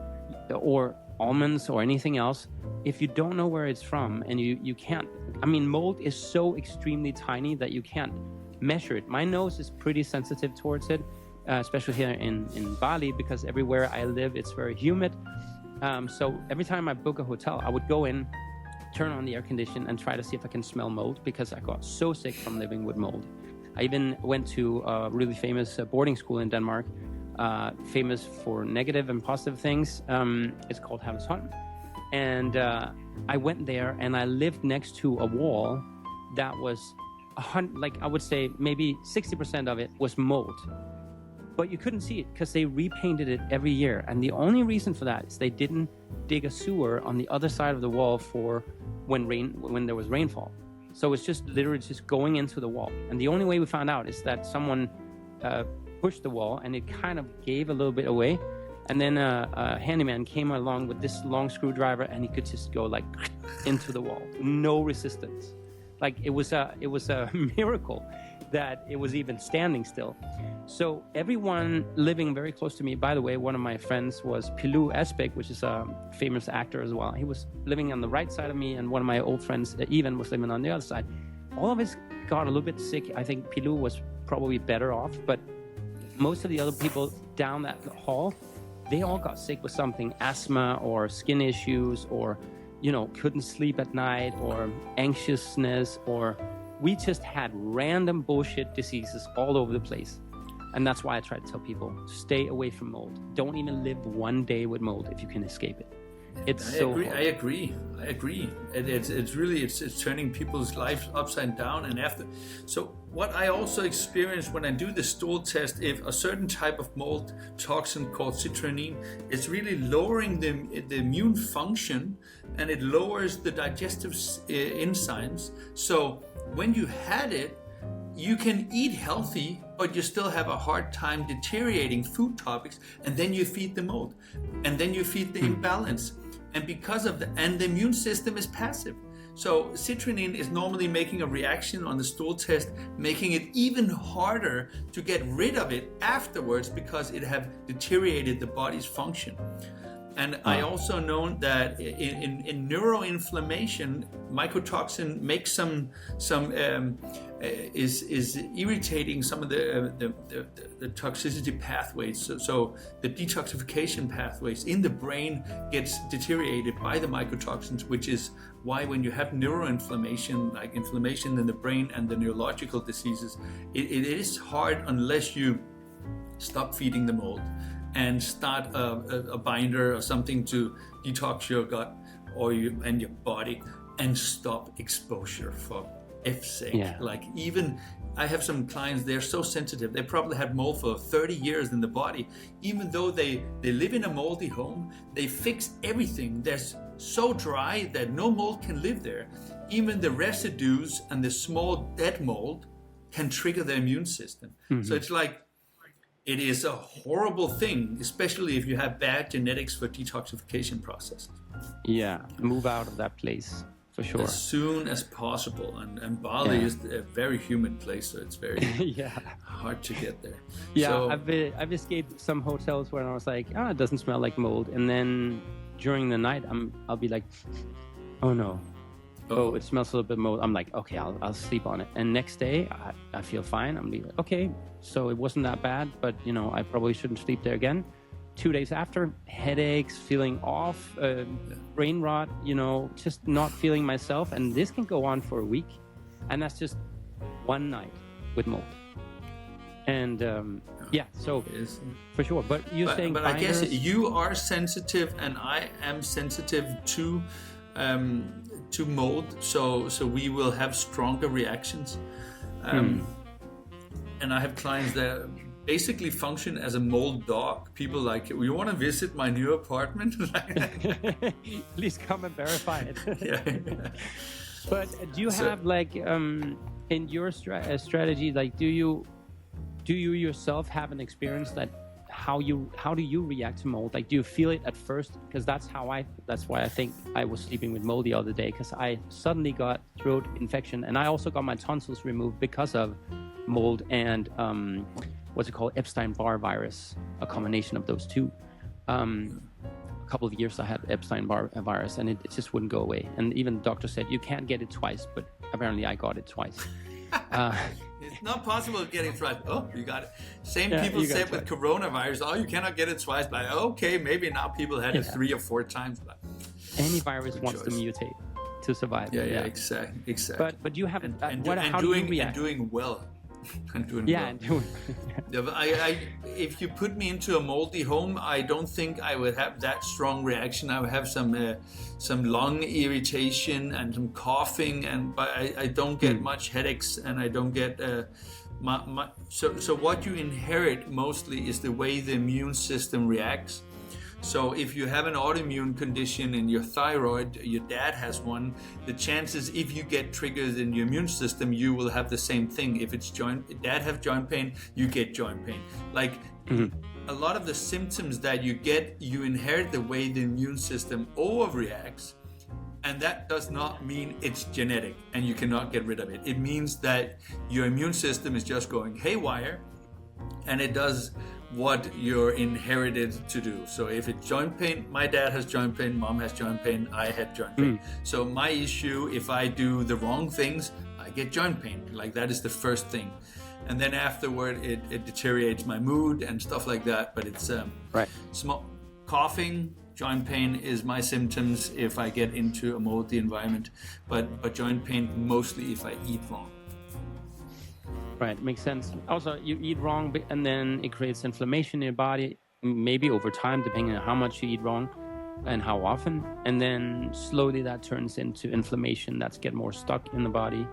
or almonds or anything else, if you don't know where it's from and you can't, I mean, mold is so extremely tiny that you can't measure it. My nose is pretty sensitive towards it, especially here in Bali, because everywhere I live, it's very humid. So every time I book a hotel, I would go in, turn on the air condition and try to see if I can smell mold, because I got so sick from living with mold. I even went to a really famous boarding school in Denmark, famous for negative and positive things. It's called Havnsholm. And I went there and I lived next to a wall that was, I would say maybe 60% of it was mold. But you couldn't see it because they repainted it every year. And the only reason for that is they didn't dig a sewer on the other side of the wall for when there was rainfall. So it's just literally just going into the wall. And the only way we found out is that someone pushed the wall and it kind of gave a little bit away. And then a handyman came along with this long screwdriver and he could just go like into the wall. No resistance. Like it was a miracle that it was even standing still. So everyone living very close to me, by the way, one of my friends was Pilu Esbæk, which is a famous actor as well. He was living on the right side of me, and one of my old friends, Ivan, was living on the other side. All of us got a little bit sick. I think Pilu was probably better off, but most of the other people down that hall, they all got sick with something, asthma or skin issues, or, couldn't sleep at night, or anxiousness, or we just had random bullshit diseases all over the place. And that's why I try to tell people, stay away from mold. Don't even live one day with mold if you can escape it. I agree. It's really turning people's lives upside down. And after, so what I also experience when I do the stool test, if a certain type of mold toxin called citronine, it's really lowering the immune function, and it lowers the digestive enzymes. So when you had it, you can eat healthy, but you still have a hard time deteriorating food topics, and then you feed the mold, and then you feed the imbalance. And because of the immune system is passive. So citronine is normally making a reaction on the stool test, making it even harder to get rid of it afterwards because it have deteriorated the body's function. And I also know that in neuroinflammation, mycotoxin makes is irritating some of the toxicity pathways. So the detoxification pathways in the brain gets deteriorated by the mycotoxins, which is why when you have neuroinflammation, like inflammation in the brain and the neurological diseases, it is hard unless you stop feeding the mold and start a binder or something to detox your gut. or you and your body, and stop exposure for F's sake. Yeah. Like, even I have some clients, they're so sensitive. They probably had mold for 30 years in the body. Even though they live in a moldy home, they fix everything. They're so dry that no mold can live there. Even the residues and the small dead mold can trigger the immune system. So it's like, it is a horrible thing, especially if you have bad genetics for detoxification processes. Yeah, move out of that place. For sure. As soon as possible, and Bali is a very humid place, so it's very hard to get there. Yeah, so, I've escaped some hotels where I was like, it doesn't smell like mold, and then during the night I'll be like, oh no, it smells a little bit mold. I'm like, okay, I'll sleep on it, and next day I feel fine. I'm like, okay, so it wasn't that bad, but I probably shouldn't sleep there again. 2 days after, headaches, feeling off, brain rot, just not feeling myself. And this can go on for a week. And that's just one night with mold. And so for sure. But you're saying... But I guess you are sensitive and I am sensitive to mold. So we will have stronger reactions. And I have clients that basically function as a mold dog. People like, you want to visit my new apartment? Please come and verify it. Yeah. But do you have in your strategy, like, do you yourself have an experience that how do you react to mold? Like, do you feel it at first? Because that's why I think I was sleeping with mold the other day, because I suddenly got throat infection, and I also got my tonsils removed because of mold and what's it called, Epstein-Barr virus, a combination of those two. A couple of years I had Epstein-Barr virus, and it just wouldn't go away. And even the doctor said, you can't get it twice, but apparently I got it twice. It's not possible to get it twice. Oh, you got it. Same people said with coronavirus, you cannot get it twice. But okay, maybe now people had it 3 or 4 times. But any virus wants to mutate to survive. Yeah, exactly. But you haven't. How do you react? And doing well. If you put me into a moldy home, I don't think I would have that strong reaction. I would have some lung irritation and some coughing, but I don't get much headaches, and I don't get so what you inherit mostly is the way the immune system reacts. So if you have an autoimmune condition in your thyroid, your dad has one, the chances if you get triggers in your immune system, you will have the same thing. If it's dad have joint pain, you get joint pain. Like a lot of the symptoms that you get, you inherit the way the immune system overreacts. And that does not mean it's genetic and you cannot get rid of it. It means that your immune system is just going haywire, and it does what you're inherited to do. So if it's joint pain, my dad has joint pain, mom has joint pain, I had joint pain. So my issue, if I do the wrong things, I get joint pain. Like, that is the first thing. And then afterward, it deteriorates my mood and stuff like that. But it's small coughing, joint pain is my symptoms if I get into a moldy environment. But joint pain mostly if I eat wrong. Right, makes sense. Also, you eat wrong, and then it creates inflammation in your body, maybe over time, depending on how much you eat wrong and how often. And then slowly that turns into inflammation that's get more stuck in the body.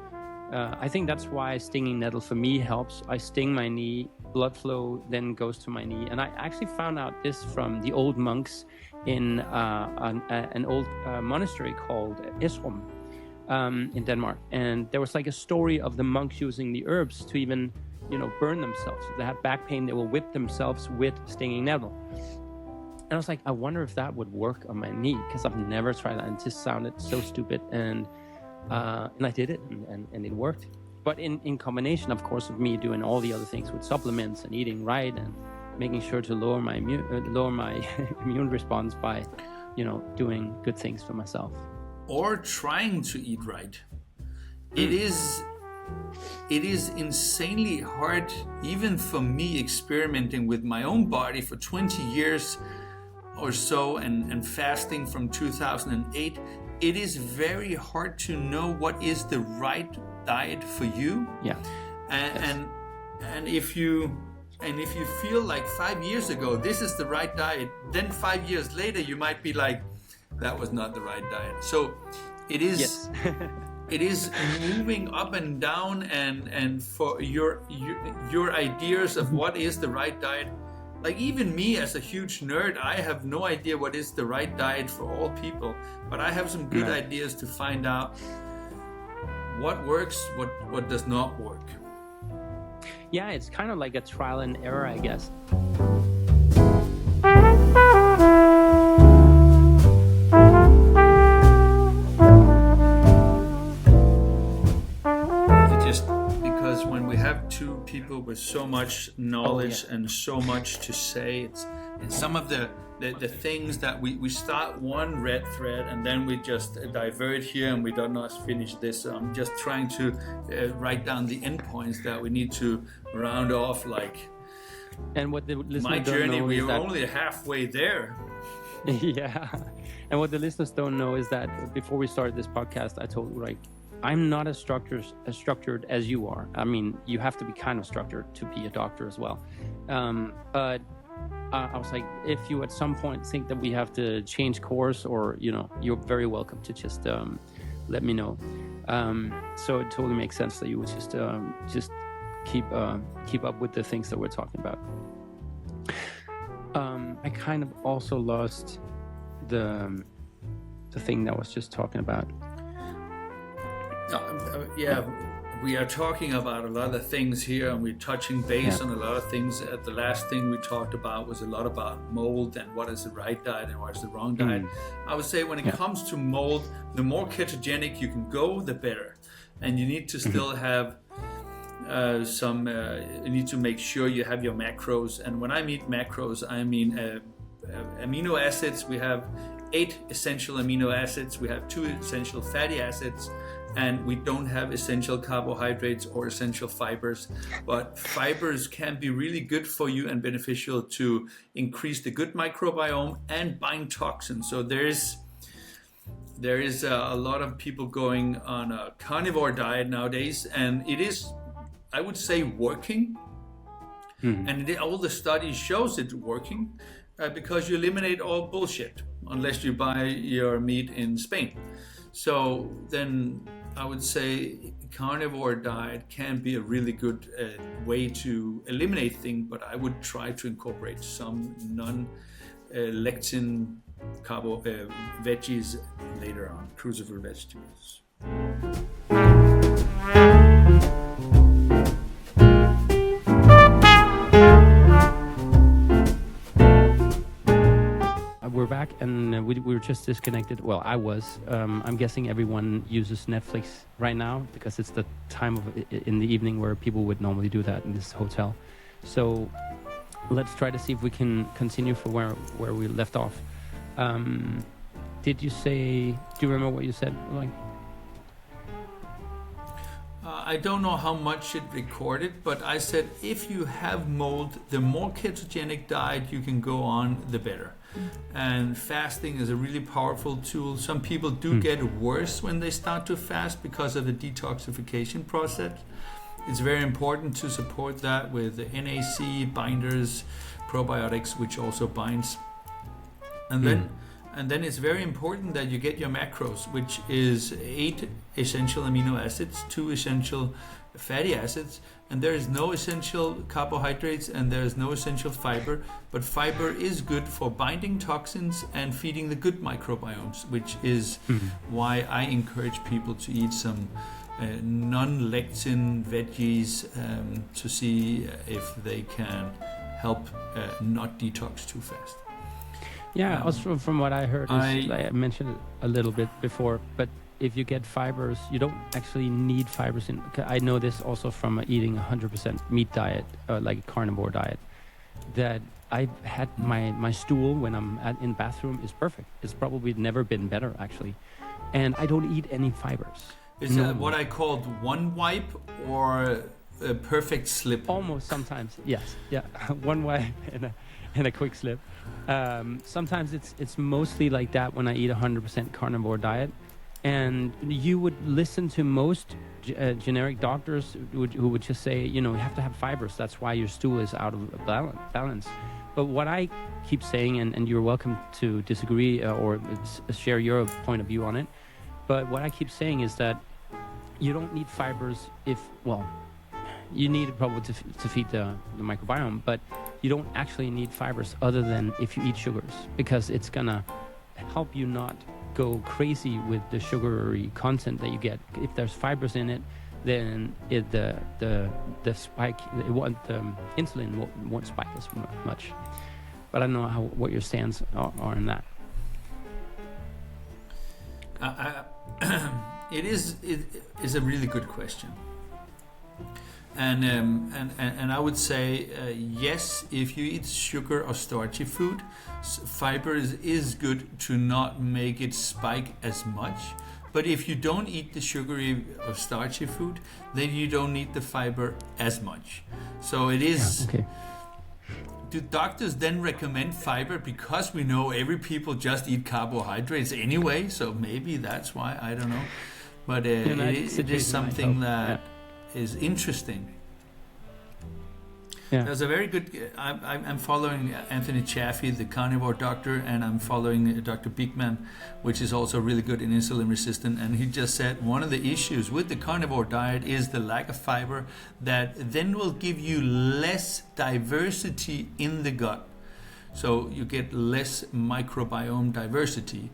I think that's why stinging nettle for me helps. I sting my knee, blood flow then goes to my knee. And I actually found out this from the old monks in an old monastery called Esrum. In Denmark, and there was like a story of the monks using the herbs to even, burn themselves. If they had back pain, they will whip themselves with stinging nettle. And I was like, I wonder if that would work on my knee, because I've never tried that, and it just sounded so stupid. And I did it, and it worked. But in combination, of course, with me doing all the other things with supplements and eating right and making sure to lower my immune response by, doing good things for myself. Or trying to eat right. It is insanely hard, even for me, experimenting with my own body for 20 years or so and fasting from 2008. It is very hard to know what is the right diet for you. Yeah. And if you feel like 5 years ago this is the right diet, then 5 years later you might be like, that was not the right diet. So it is. Yes. It is moving up and down, and for your ideas of what is the right diet. Like even me as a huge nerd, I have no idea what is the right diet for all people, but I have some good ideas to find out what works, what does not work. Yeah, it's kind of like a trial and error, I guess. When we have two people with so much knowledge and so much to say, and some of the things that we start one red thread and then we just divert here and we do not finish this. So I'm just trying to write down the endpoints that we need to round off. Like, and what the listeners my journey, don't know we is are that... only halfway there. Yeah, and what the listeners don't know is that before we started this podcast, I told Ulrich, I'm not as structured as you are. I mean, you have to be kind of structured to be a doctor as well. But I was like, if you at some point think that we have to change course, or you're very welcome to just let me know. So it totally makes sense that you would just keep up with the things that we're talking about. I kind of also lost the thing that I was just talking about. Yeah, we are talking about a lot of things here, and we're touching base on a lot of things. The last thing we talked about was a lot about mold and what is the right diet and what is the wrong diet. I would say when it comes to mold, the more ketogenic you can go, the better. And you need to still have you need to make sure you have your macros. And when I mean macros, I mean amino acids. We have 8 essential amino acids. We have 2 essential fatty acids. And we don't have essential carbohydrates or essential fibers, but fibers can be really good for you and beneficial to increase the good microbiome and bind toxins. So there is a lot of people going on a carnivore diet nowadays, and it is, I would say, working. And all the studies shows it working because you eliminate all bullshit unless you buy your meat in Spain. So then I would say carnivore diet can be a really good way to eliminate things, but I would try to incorporate some non-lectin veggies later on, cruciferous vegetables. We're back, and we were just disconnected. Well, I was. I'm guessing everyone uses Netflix right now because it's the time in the evening where people would normally do that in this hotel. So let's try to see if we can continue from where we left off. Did you say? Do you remember what you said? Like, I don't know how much it recorded, but I said if you have mold, the more ketogenic diet you can go on, the better. And fasting is a really powerful tool. Some people do get worse when they start to fast because of the detoxification process. It's very important to support that with the NAC binders, probiotics, which also binds. And then it's very important that you get your macros, which is 8 essential amino acids, 2 essential fatty acids, and there is no essential carbohydrates and there is no essential fiber, but fiber is good for binding toxins and feeding the good microbiomes, which is why I encourage people to eat some non-lectin veggies to see if they can help not detox too fast. Yeah, also from what I heard, I mentioned it a little bit before, but if you get fibers, you don't actually need fibers in. I know this also from eating 100% meat diet, like a carnivore diet, that I've had my stool when I'm in the bathroom is perfect. It's probably never been better, actually. And I don't eat any fibers. Is that what I called one wipe or a perfect slip? Almost sometimes, yes. Yeah, one wipe and a quick slip. Sometimes it's mostly like that when I eat 100% carnivore diet. And you would listen to most generic doctors who would just say, you have to have fibers. That's why your stool is out of balance. But what I keep saying, and you're welcome to disagree or share your point of view on it, but what I keep saying is that you don't need fibers you need it probably to feed the microbiome, but you don't actually need fibers other than if you eat sugars, because it's going to help you not go crazy with the sugary content that you get. If there's fibers in it, then the spike, the insulin won't spike as much. But I don't know what your stance are in that. It is a really good question, and I would say yes, if you eat sugar or starchy food, fiber is good to not make it spike as much. But if you don't eat the sugary or starchy food, then you don't need the fiber as much. So it is. Yeah, okay. Do doctors then recommend fiber because we know every people just eat carbohydrates anyway? So maybe that's why, I don't know. But it is something that is interesting. Yeah. There's a very good. I'm following Anthony Chaffee, the carnivore doctor, and I'm following Dr. Beekman, which is also really good in insulin resistant. And he just said one of the issues with the carnivore diet is the lack of fiber, that then will give you less diversity in the gut. So you get less microbiome diversity.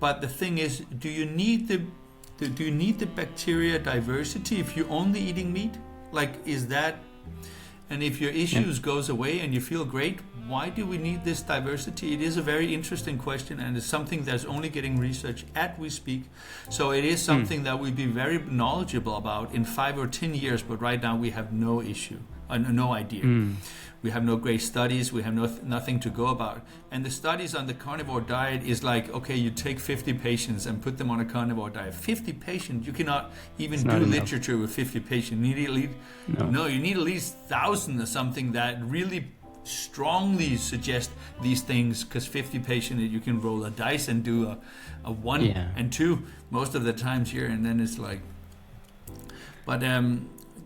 But the thing is, do you need the bacteria diversity if you're only eating meat? Like, is that? And if your issues goes away and you feel great, why do we need this diversity? It is a very interesting question, and it's something that's only getting researched as we speak. So it is something that we'd be very knowledgeable about in 5 or 10 years, but right now we have no issue, no idea. We have no great studies, we have nothing to go about. And the studies on the carnivore diet is like, okay, you take 50 patients and put them on a carnivore diet. 50 patients, you cannot even do literature with 50 patients. You need at least, you need at least 1,000 or something that really strongly suggest these things, because 50 patients, you can roll a dice and do a 1 and 2 most of the times here, and then it's like, but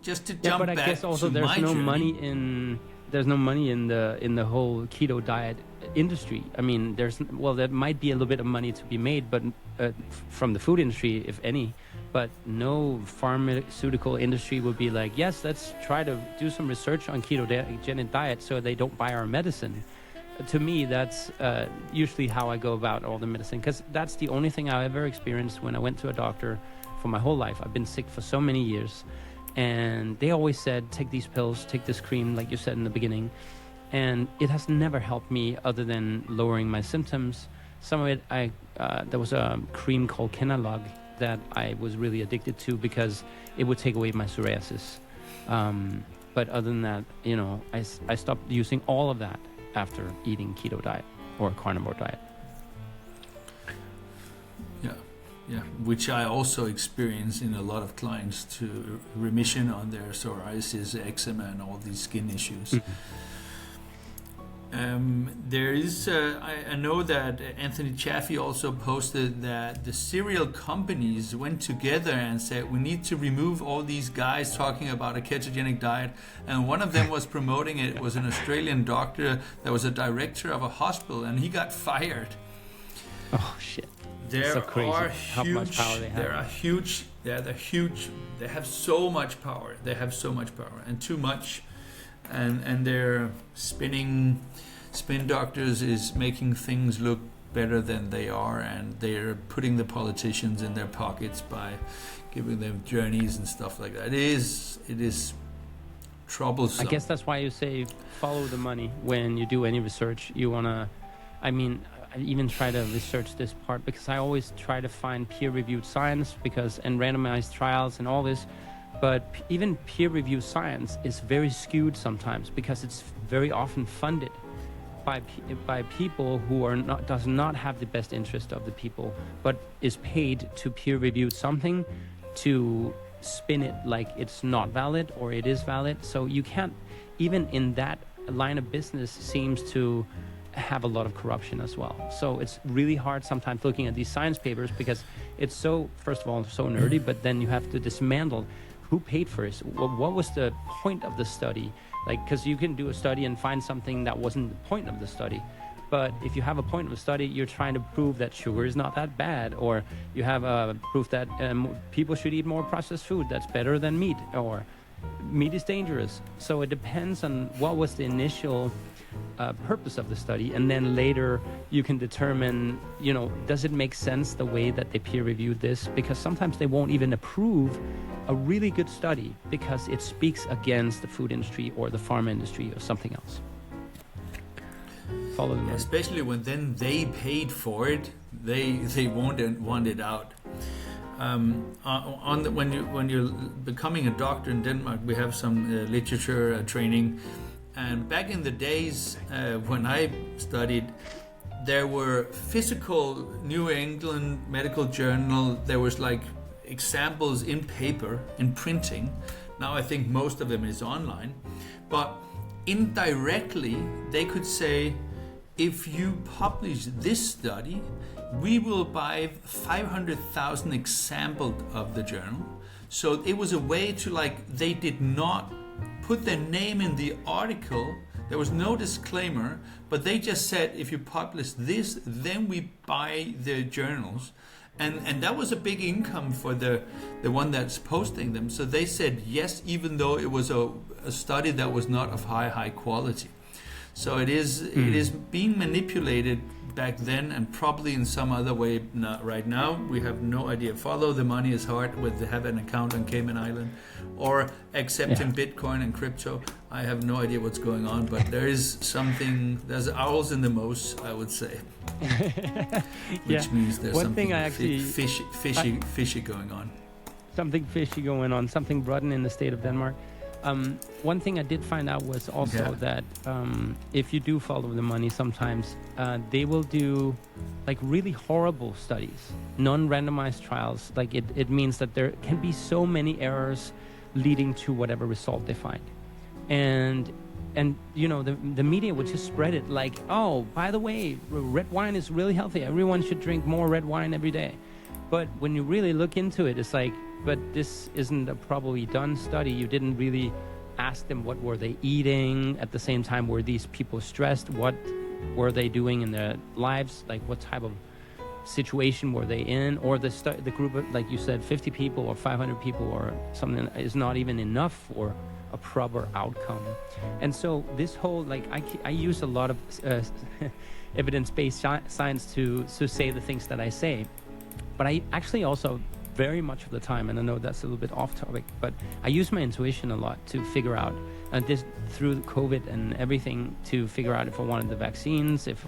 just to jump back, I guess also there's no money in the whole keto diet industry. I mean, there might be a little bit of money to be made, but from the food industry, if any. But no pharmaceutical industry would be like, yes, let's try to do some research on ketogenic diet so they don't buy our medicine. To me, that's usually how I go about all the medicine, because that's the only thing I ever experienced when I went to a doctor for my whole life. I've been sick for so many years. And they always said, take these pills, take this cream, like you said in the beginning. And it has never helped me other than lowering my symptoms. Some of it, there was a cream called Kenalog that I was really addicted to because it would take away my psoriasis. But other than that, I stopped using all of that after eating keto diet or carnivore diet. Yeah, which I also experience in a lot of clients, to remission on their psoriasis, eczema, and all these skin issues. There is, I know that Anthony Chaffee also posted that the cereal companies went together and said, we need to remove all these guys talking about a ketogenic diet. And one of them was promoting it, was an Australian doctor that was a director of a hospital, and he got fired. Oh, shit. They're so crazy how huge. Much power they have. They're huge. They're huge. They have so much power. And too much. And their spin doctors is making things look better than they are, and they're putting the politicians in their pockets by giving them journeys and stuff like that. It is troublesome. I guess that's why you say follow the money when you do any research. You wanna, I even try to research this part because I always try to find peer-reviewed science and randomized trials and all this. But even peer-reviewed science is very skewed sometimes because it's very often funded by people who does not have the best interest of the people, but is paid to peer-review something to spin it like it's not valid or it is valid. So you can't, even in that line of business, seems to have a lot of corruption as well. So it's really hard sometimes looking at these science papers because it's so, first of all, so nerdy, but then you have to dismantle who paid for this. What was the point of the study? Like, because you can do a study and find something that wasn't the point of the study. But if you have a point of the study, you're trying to prove that sugar is not that bad, or you have a proof that people should eat more processed food that's better than meat, or meat is dangerous. So it depends on what was the initial purpose of the study, and then later you can determine, does it make sense the way that they peer reviewed this? Because sometimes they won't even approve a really good study because it speaks against the food industry or the pharma industry or something else. Follow them. Especially when then they paid for it, they want it out. When you're becoming a doctor in Denmark, we have some literature training, and back in the days when I studied, there were physical New England Medical Journal. There was like examples in paper, in printing. Now I think most of them is online, but indirectly they could say, if you publish this study, we will buy 500,000 examples of the journal. So it was a way to, they did not put their name in the article. There was no disclaimer, but they just said, if you publish this, then we buy the journals. And that was a big income for the one that's posting them. So they said yes, even though it was a study that was not of high quality. So it is being manipulated back then, and probably in some other way not right now. We have no idea. Follow the money is hard with have an account on Cayman Island or accepting Bitcoin and crypto. I have no idea what's going on, but there's owls in the mouse, I would say. Which means there's something fishy going on. Something fishy going on, something rotten in the state of Denmark. One thing I did find out was also that if you do follow the money, sometimes they will do really horrible studies, non-randomized trials. It means that there can be so many errors leading to whatever result they find. And the media would just spread it like, oh, by the way, red wine is really healthy. Everyone should drink more red wine every day. But when you really look into it, it's like, but this isn't a probably done study. You didn't really ask them what were they eating. At the same time, were these people stressed? What were they doing in their lives? Like, what type of situation were they in? Or the group of, like you said, 50 people or 500 people or something is not even enough for a proper outcome. And so this whole, I use a lot of evidence-based science to say the things that I say. But I actually also, very much of the time, and I know that's a little bit off topic, but I use my intuition a lot to figure out, this through COVID and everything, to figure out if I wanted the vaccines, if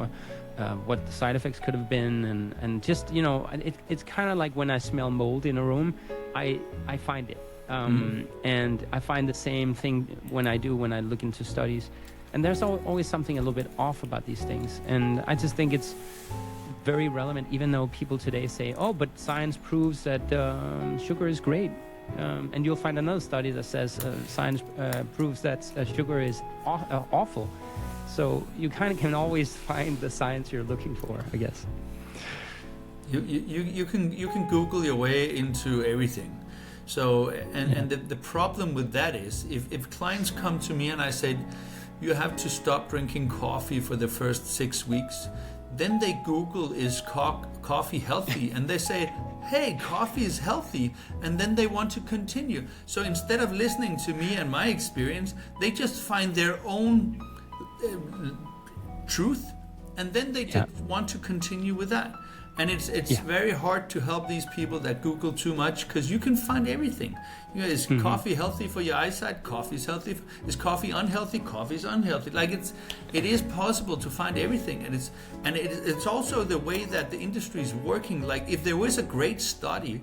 what the side effects could have been, and just, it's kind of like when I smell mold in a room, I find it. And I find the same thing when I look into studies. And there's always something a little bit off about these things. And I just think it's very relevant, even though people today say, oh, but science proves that sugar is great. And you'll find another study that says science proves that sugar is awful. So you kind of can always find the science you're looking for, I guess. You can Google your way into everything. So and the problem with that is if clients come to me and I said, you have to stop drinking coffee for the first 6 weeks, then they Google, is coffee healthy? And they say, hey, coffee is healthy. And then they want to continue. So instead of listening to me and my experience, they just find their own truth. And then they just want to continue with that. And it's very hard to help these people that Google too much, because you can find everything. Is coffee healthy for your eyesight? Coffee is healthy. Is coffee unhealthy? Coffee is unhealthy. It is possible to find everything, and it's also the way that the industry is working. Like, if there was a great study,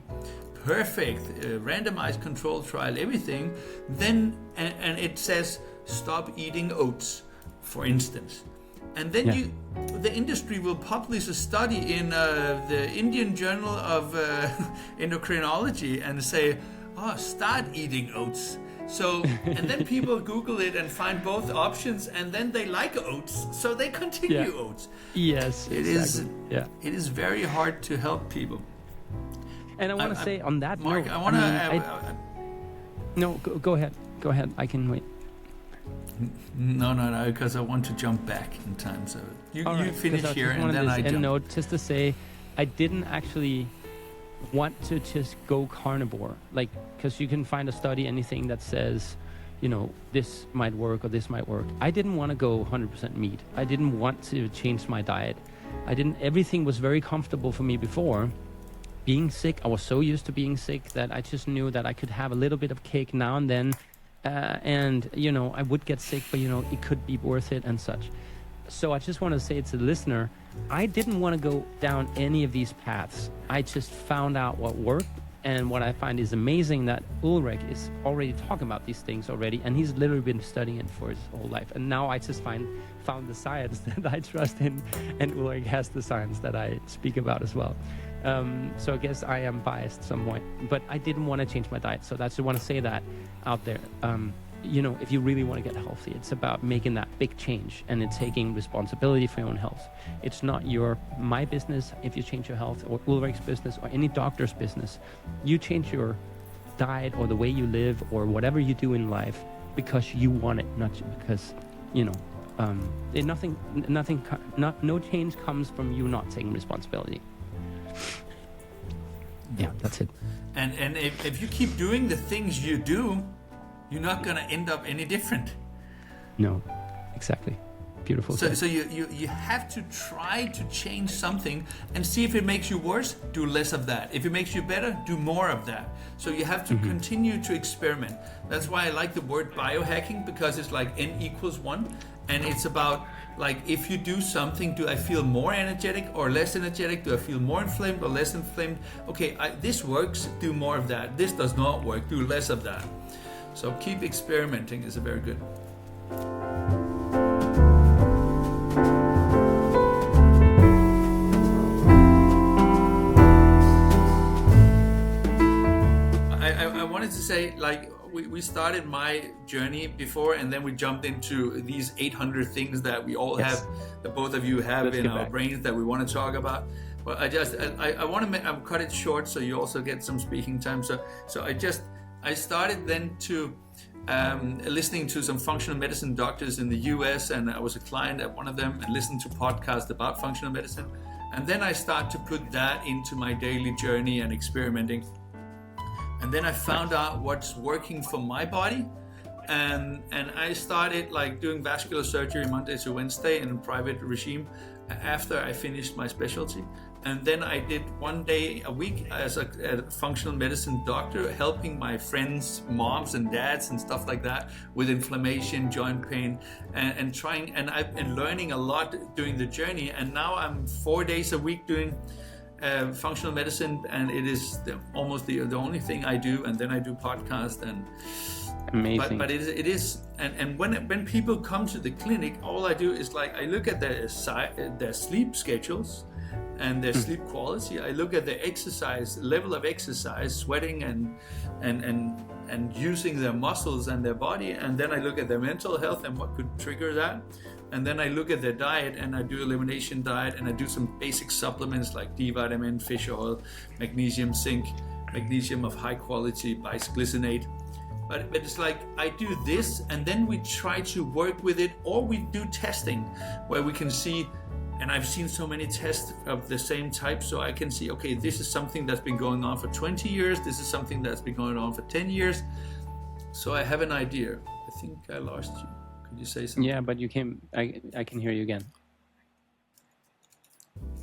perfect randomized control trial, everything, then and it says stop eating oats, for instance. And then the industry will publish a study in the Indian Journal of Endocrinology and say, start eating oats. So, and then people Google it and find both options, and then they like oats, so they continue oats. Yes, exactly. It is very hard to help people. And I want to say on that Mark, note, I want to. No, go ahead. Go ahead. I can wait. No, because I want to jump back in time. So you finish here, and then I jump. Note, just to say, I didn't actually want to just go carnivore, like, because you can find a study, anything that says, you know, this might work or this might work. I didn't want to go 100% meat. I didn't want to change my diet. Everything was very comfortable for me before. Being sick, I was so used to being sick that I just knew that I could have a little bit of cake now and then. And, you know, I would get sick, but, you know, it could be worth it and such. So I just want to say to the listener, I didn't want to go down any of these paths. I just found out what worked. And what I find is amazing that Ulrich is already talking about these things already. And he's literally been studying it for his whole life. And now I just found the science that I trust in. And Ulrich has the science that I speak about as well. So I guess I am biased somewhat, but I didn't want to change my diet. So that's, I want to say that out there. You know, if you really want to get healthy, it's about making that big change and it's taking responsibility for your own health. It's not my business if you change your health, or Ulrich's business, or any doctor's business. You change your diet or the way you live or whatever you do in life because you want it, not because, you know, no change comes from you not taking responsibility. Yeah, that's it. And if you keep doing the things you do, you're not going to end up any different. No, exactly. Beautiful. So you have to try to change something and see if it makes you worse, do less of that. If it makes you better, do more of that. So you have to continue to experiment. That's why I like the word biohacking, because it's like N=1. And it's about, like, if you do something, do I feel more energetic or less energetic? Do I feel more inflamed or less inflamed? Okay, this works, do more of that. This does not work, do less of that. So keep experimenting is a very good. I wanted to say, like, we started my journey before, and then we jumped into these 800 things that we all have, that both of you have in our brains that we want to talk about. But I want to cut it short so you also get some speaking time. So I started then to listening to some functional medicine doctors in the US, and I was a client at one of them and listened to podcasts about functional medicine. And then I started to put that into my daily journey and experimenting. And then I found out what's working for my body. And I started like doing vascular surgery Monday to Wednesday in a private regime after I finished my specialty. And then I did 1 day a week as a functional medicine doctor, helping my friends, moms and dads and stuff like that with inflammation, joint pain, and trying, and I've been learning a lot during the journey. And now I'm 4 days a week doing functional medicine, and it is almost the only thing I do. And then I do podcasts and. Amazing. But it is, and when people come to the clinic, all I do is like I look at their sleep schedules and their sleep quality. I look at their exercise level of exercise, sweating and using their muscles and their body, and then I look at their mental health and what could trigger that. And then I look at their diet, and I do elimination diet, and I do some basic supplements like D vitamin, fish oil, magnesium, zinc, magnesium of high quality, bisglycinate. But it's like I do this, and then we try to work with it, or we do testing where we can see, and I've seen so many tests of the same type, so I can see, okay, this is something that's been going on for 20 years, this is something that's been going on for 10 years. So I have an idea. I think I lost you. Could you say something? Yeah, but you came, I can hear you again.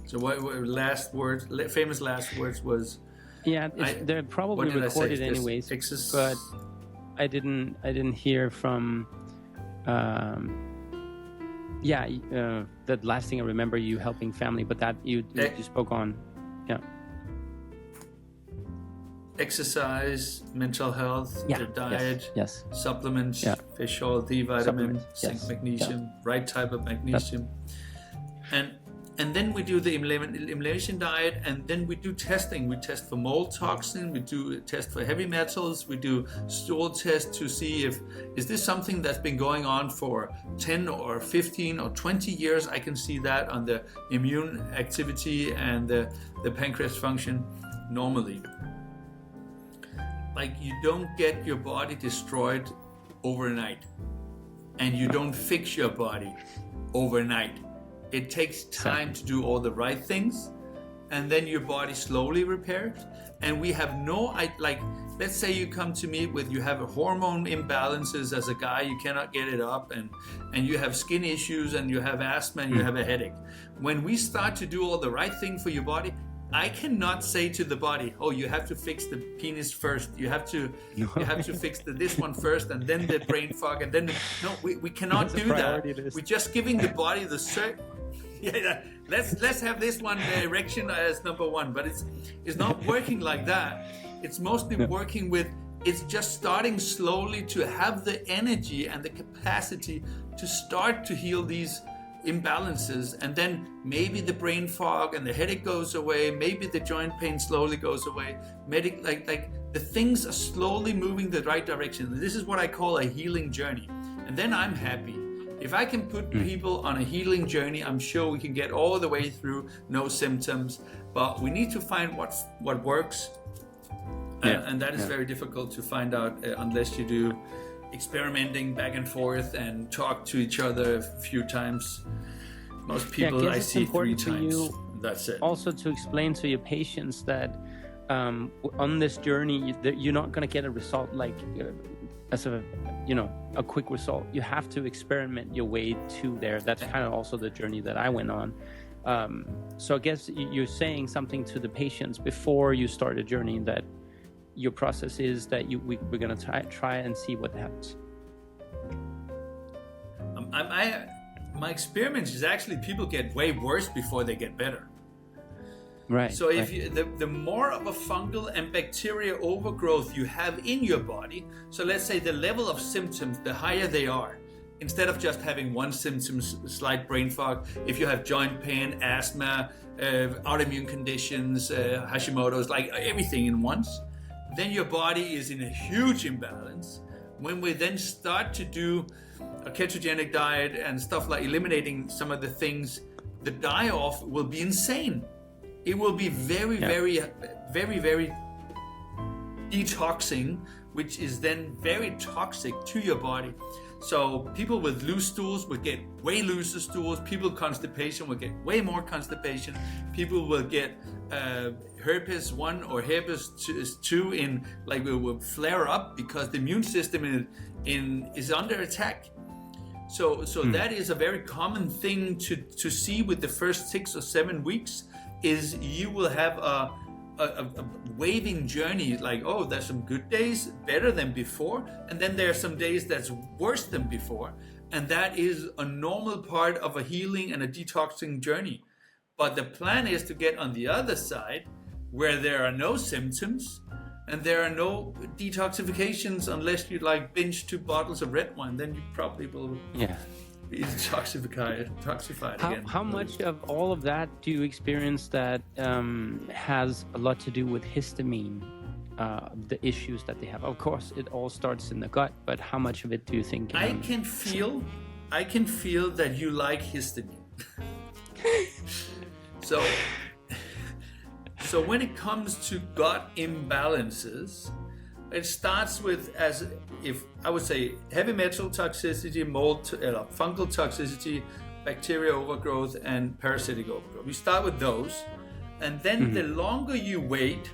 So what last words, famous last words was? Yeah, they're probably recorded anyways, but I didn't hear from. The last thing I remember you helping family, but that you spoke on. Yeah. Exercise, mental health, their diet, yes. Supplements, fish oil, D vitamin, zinc, magnesium, right type of magnesium, And then we do the elimination diet, and then we do testing. We test for mold toxin, we do test for heavy metals, we do stool tests to see is this something that's been going on for 10 or 15 or 20 years. I can see that on the immune activity and the pancreas function normally. Like, you don't get your body destroyed overnight, and you don't fix your body overnight. It takes time to do all the right things, and then your body slowly repairs. And we have let's say you come to me with, you have a hormone imbalances as a guy, you cannot get it up, and you have skin issues, and you have asthma, and you have a headache. When we start to do all the right thing for your body, I cannot say to the body, oh, you have to fix the penis first. You have to fix this one first, and then the brain fog, and then we cannot do that. We're just giving the body the let's have this one erection as number one, but it's not working like that. It's mostly working with, it's just starting slowly to have the energy and the capacity to start to heal these imbalances, and then maybe the brain fog and the headache goes away, maybe the joint pain slowly goes away. Like the things are slowly moving the right direction. This is what I call a healing journey, and then I'm happy. If I can put people on a healing journey, I'm sure we can get all the way through, no symptoms, but we need to find what works. And that is very difficult to find out unless you do experimenting back and forth and talk to each other a few times. Most people I see 3 times. That's it. Also, to explain to your patients that on this journey, you're not going to get a result as a quick result. You have to experiment your way to there. That's kind of also the journey that I went on. So I guess you're saying something to the patients before you start a journey, that your process is that we're going to try and see what happens. My experience is actually people get way worse before they get better. Right. So if the more of a fungal and bacteria overgrowth you have in your body, so let's say the level of symptoms, the higher they are, instead of just having one symptom, slight brain fog, if you have joint pain, asthma, autoimmune conditions, Hashimoto's, like everything in once, then your body is in a huge imbalance. When we then start to do a ketogenic diet and stuff like eliminating some of the things, the die-off will be insane. It will be very, very, very, very detoxing, which is then very toxic to your body. So people with loose stools will get way looser stools. People with constipation will get way more constipation. People will get herpes 1 or herpes 2 will flare up because the immune system is under attack. So that is a very common thing to see with the first 6 or 7 weeks. Is you will have a waving journey, like, oh, there's some good days, better than before, and then there are some days that's worse than before, and that is a normal part of a healing and a detoxing journey. But the plan is to get on the other side, where there are no symptoms and there are no detoxifications, unless you binge 2 bottles of red wine, then you probably will be toxified again. How much of all of that do you experience that has a lot to do with histamine, the issues that they have? Of course, it all starts in the gut, but how much of it do you think? I can feel that you like histamine. So when it comes to gut imbalances, it starts with, I would say, heavy metal toxicity, mold, fungal toxicity, bacteria overgrowth, and parasitic overgrowth. We start with those, and then the longer you wait,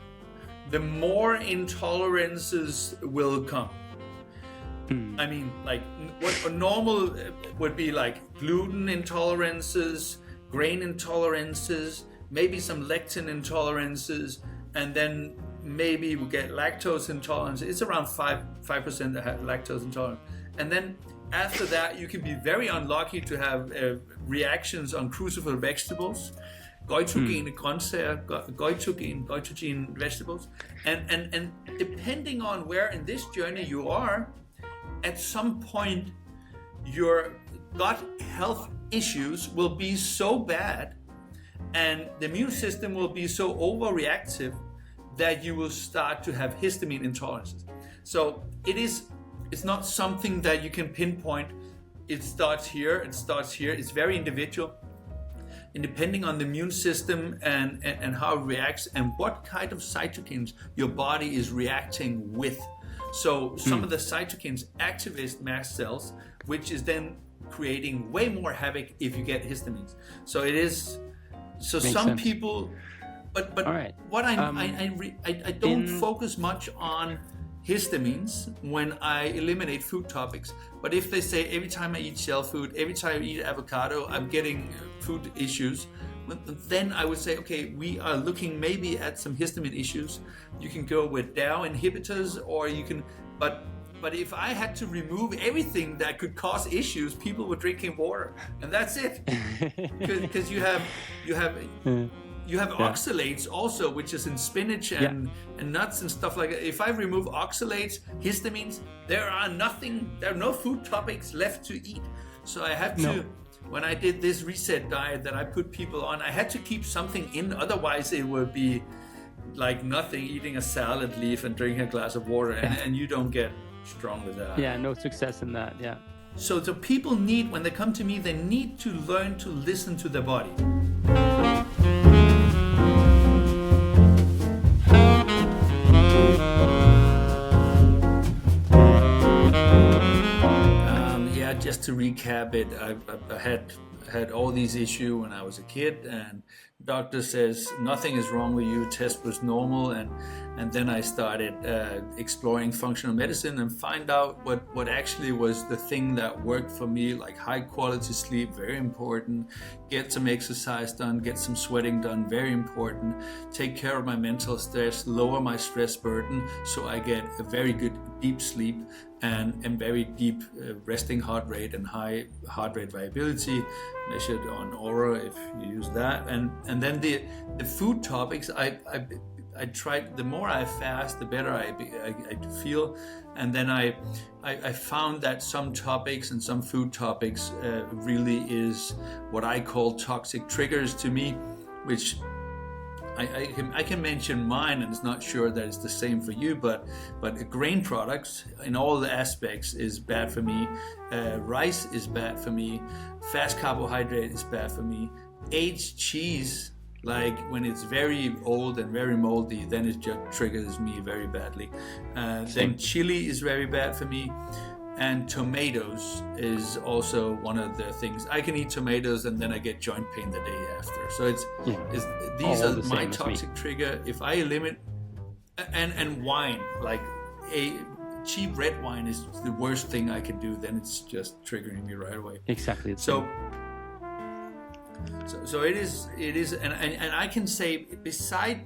the more intolerances will come. I mean, what a normal would be gluten intolerances, grain intolerances, maybe some lectin intolerances, and then maybe we get lactose intolerance. It's around 5% that have lactose intolerance. And then after that, you can be very unlucky to have reactions on cruciferous vegetables, goitogene grøntsager, goitogene vegetables. And depending on where in this journey you are, at some point, your gut health issues will be so bad and the immune system will be so overreactive that you will start to have histamine intolerances. So it's not something that you can pinpoint. It starts here, it's very individual, and depending on the immune system and how it reacts and what kind of cytokines your body is reacting with. So some of the cytokines activate mast cells, which is then creating way more havoc if you get histamines. So it is. So Makes some sense. people, but right. what I don't focus much on histamines when I eliminate food topics. But if they say every time I eat shell food, every time I eat avocado, I'm getting food issues, then I would say, okay, we are looking maybe at some histamine issues. You can go with DAO inhibitors, or you can, but if I had to remove everything that could cause issues, people were drinking water, and that's it. Because you have oxalates also, which is in spinach and nuts and stuff like that. If I remove oxalates, histamines, there are no food topics left to eat. So I had to, when I did this reset diet that I put people on, I had to keep something in, otherwise it would be like nothing, eating a salad leaf and drinking a glass of water, and you don't get strong with that. Yeah, no success in that, yeah. So the people need, when they come to me, they need to learn to listen to their body. Just to recap it, I had all these issues when I was a kid, and doctor says nothing is wrong with you, test was normal, and then I started exploring functional medicine and find out what actually was the thing that worked for me, like high quality sleep, very important, get some exercise done, get some sweating done, very important, take care of my mental stress, lower my stress burden so I get a very good deep sleep and very deep resting heart rate and high heart rate variability measured on Aura if you use that, and then the food topics I tried. The more I fast, the better I feel, and then I found that some topics and some food topics really is what I call toxic triggers to me, which I can mention mine, and it's not sure that it's the same for you, but grain products in all the aspects is bad for me. Rice is bad for me. Fast carbohydrate is bad for me. Aged cheese, like when it's very old and very moldy, then it just triggers me very badly. Then chili is very bad for me. And tomatoes is also one of the things. I can eat tomatoes and then I get joint pain the day after. So these are my toxic trigger. If I eliminate, and wine, like a cheap red wine is the worst thing I can do. Then it's just triggering me right away. Exactly. So it is, and I can say beside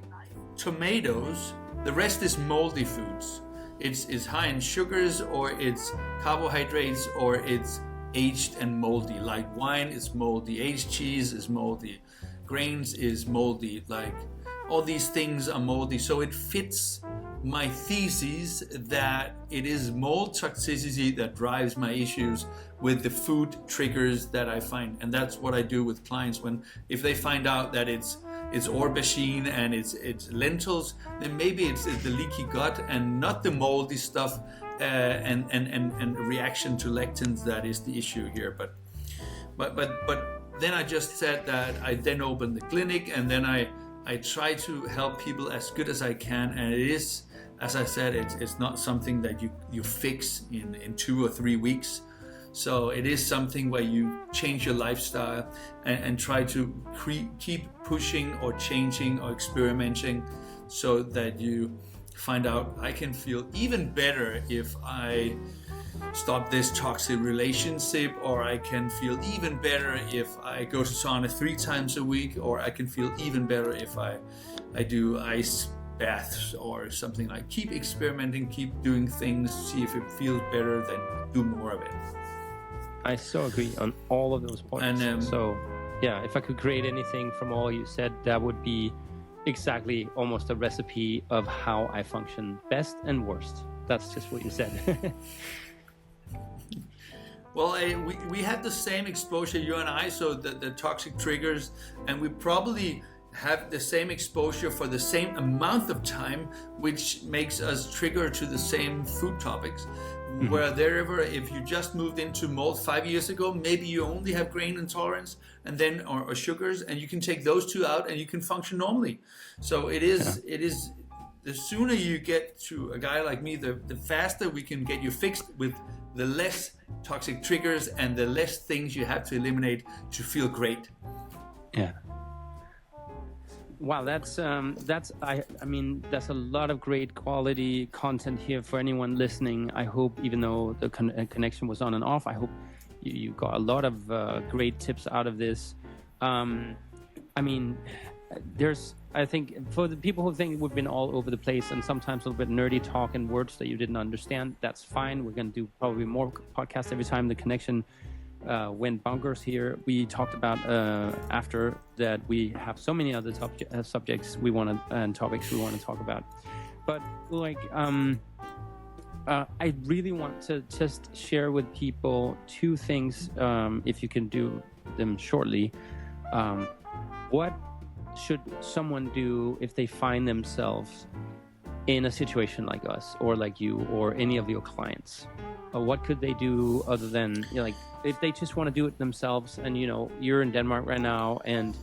tomatoes, the rest is moldy foods. It's high in sugars, or it's carbohydrates, or it's aged and moldy. Like wine is moldy, aged cheese is moldy, grains is moldy, like all these things are moldy. So it fits my thesis that it is mold toxicity that drives my issues with the food triggers that I find. And that's what I do with clients if they find out that it's aubergine and it's lentils, then maybe it's the leaky gut and not the moldy stuff and reaction to lectins that is the issue here. But then I just said that I then opened the clinic, and then I try to help people as good as I can, and it is, as I said, it's not something that you fix in 2 or 3 weeks. So it is something where you change your lifestyle and try to keep pushing or changing or experimenting, so that you find out, I can feel even better if I stop this toxic relationship, or I can feel even better if I go to sauna 3 times a week, or I can feel even better if I do ice baths or something. Like, keep experimenting, keep doing things, see if it feels better, then do more of it. I so agree on all of those points. And so yeah, if I could create anything from all you said, that would be exactly almost a recipe of how I function best and worst. That's just what you said. Well, we had the same exposure, you and I, so the toxic triggers, and we probably have the same exposure for the same amount of time, which makes us trigger to the same food topics. Mm-hmm. Wherever, if you just moved into mold 5 years ago, maybe you only have grain intolerance and then or sugars, and you can take those two out and you can function normally. So it is the sooner you get to a guy like me, the faster we can get you fixed with the less toxic triggers and the less things you have to eliminate to feel great. Yeah. Wow, that's I mean that's a lot of great quality content here for anyone listening. I hope, even though the connection was on and off, I hope you got a lot of great tips out of this. I mean, I think for the people who think we've been all over the place and sometimes a little bit nerdy talk and words that you didn't understand, that's fine. We're going to do probably more podcasts every time the connection went bonkers here. We talked about after that we have so many other subjects we want to and topics we want to talk about. But like, I really want to just share with people two things, if you can do them shortly. What should someone do if they find themselves in a situation like us or like you or any of your clients? What could they do other than, like, if they just want to do it themselves? And, you're in Denmark right now, and,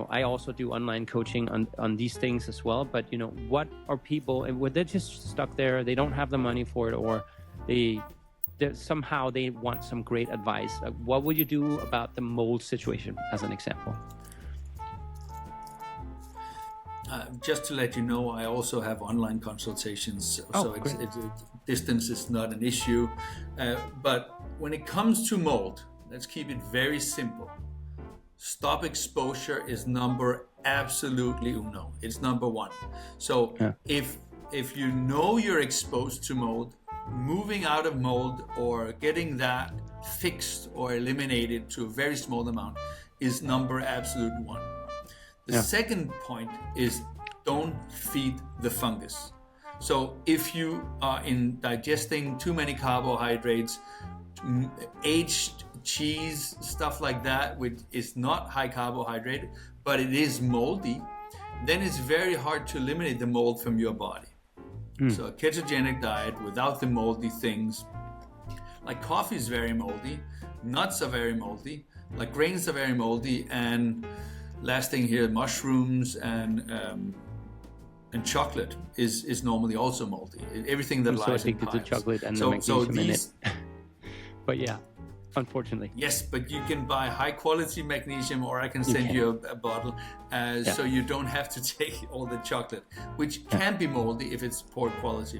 I also do online coaching on these things as well. But, what are people, and they're just stuck there, they don't have the money for it, or somehow they want some great advice. What would you do about the mold situation, as an example? Just to let you know, I also have online consultations, so distance is not an issue. But when it comes to mold, let's keep it very simple. Stop exposure is absolutely uno. It's number one. So if you know you're exposed to mold, moving out of mold or getting that fixed or eliminated to a very small amount is absolute one. The second point is don't feed the fungus. So if you are digesting too many carbohydrates, aged cheese, stuff like that, which is not high carbohydrate, but it is moldy, then it's very hard to eliminate the mold from your body. So a ketogenic diet without the moldy things, like coffee is very moldy, nuts are very moldy, like grains are very moldy, and last thing here, mushrooms and chocolate is normally also moldy. Everything that lies in pipes. So chocolate and the magnesium in it. But yeah, unfortunately. Yes, but you can buy high quality magnesium, or I can send you a bottle, so you don't have to take all the chocolate, which can be moldy if it's poor quality.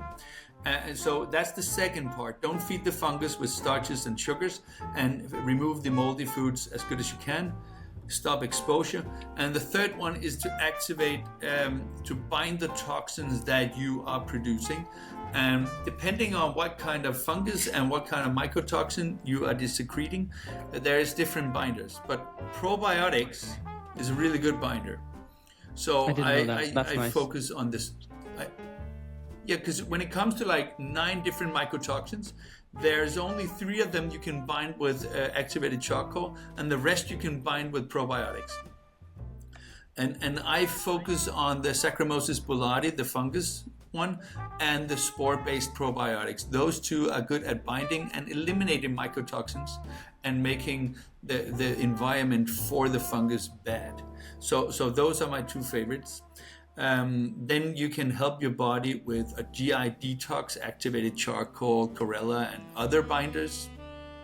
And so that's the second part. Don't feed the fungus with starches and sugars, and remove the moldy foods as good as you can. Stop exposure. And the third one is to activate, to bind the toxins that you are producing. And depending on what kind of fungus and what kind of mycotoxin you are secreting, there is different binders. But probiotics is a really good binder. So I focus on this. Because when it comes to like 9 different mycotoxins, there's only 3 of them you can bind with activated charcoal, and the rest you can bind with probiotics. And I focus on the Saccharomyces boulardii, the fungus one, and the spore-based probiotics. Those 2 are good at binding and eliminating mycotoxins and making the environment for the fungus bad. So those are my 2 favorites. Then you can help your body with a GI detox, activated charcoal, chlorella, and other binders,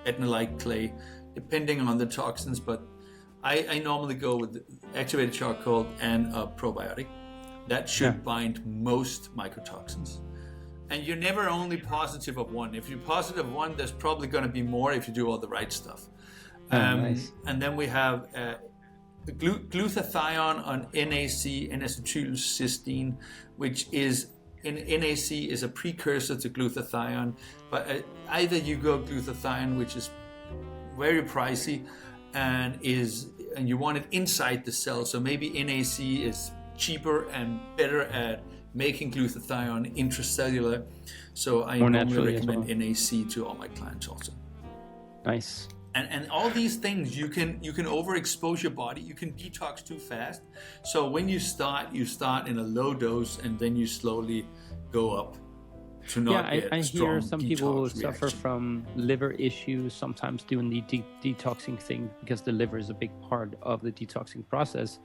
etnolite clay, depending on the toxins. But I normally go with activated charcoal and a probiotic. That should bind most mycotoxins. And you're never only positive of one. If you're positive of one, there's probably going to be more if you do all the right stuff. Nice. And then we have glutathione on NAC, N-acetylcysteine, which is NAC is a precursor to glutathione. But either you go glutathione, which is very pricey, and you want it inside the cell. So maybe NAC is cheaper and better at making glutathione intracellular. So I normally recommend NAC to all my clients also. Nice. And all these things, you can overexpose your body. You can detox too fast. So when you start in a low dose, and then you slowly go up to not get I strong hear some people detox suffer reaction. from liver issues, sometimes doing the detoxing thing, because the liver is a big part of the detoxing process.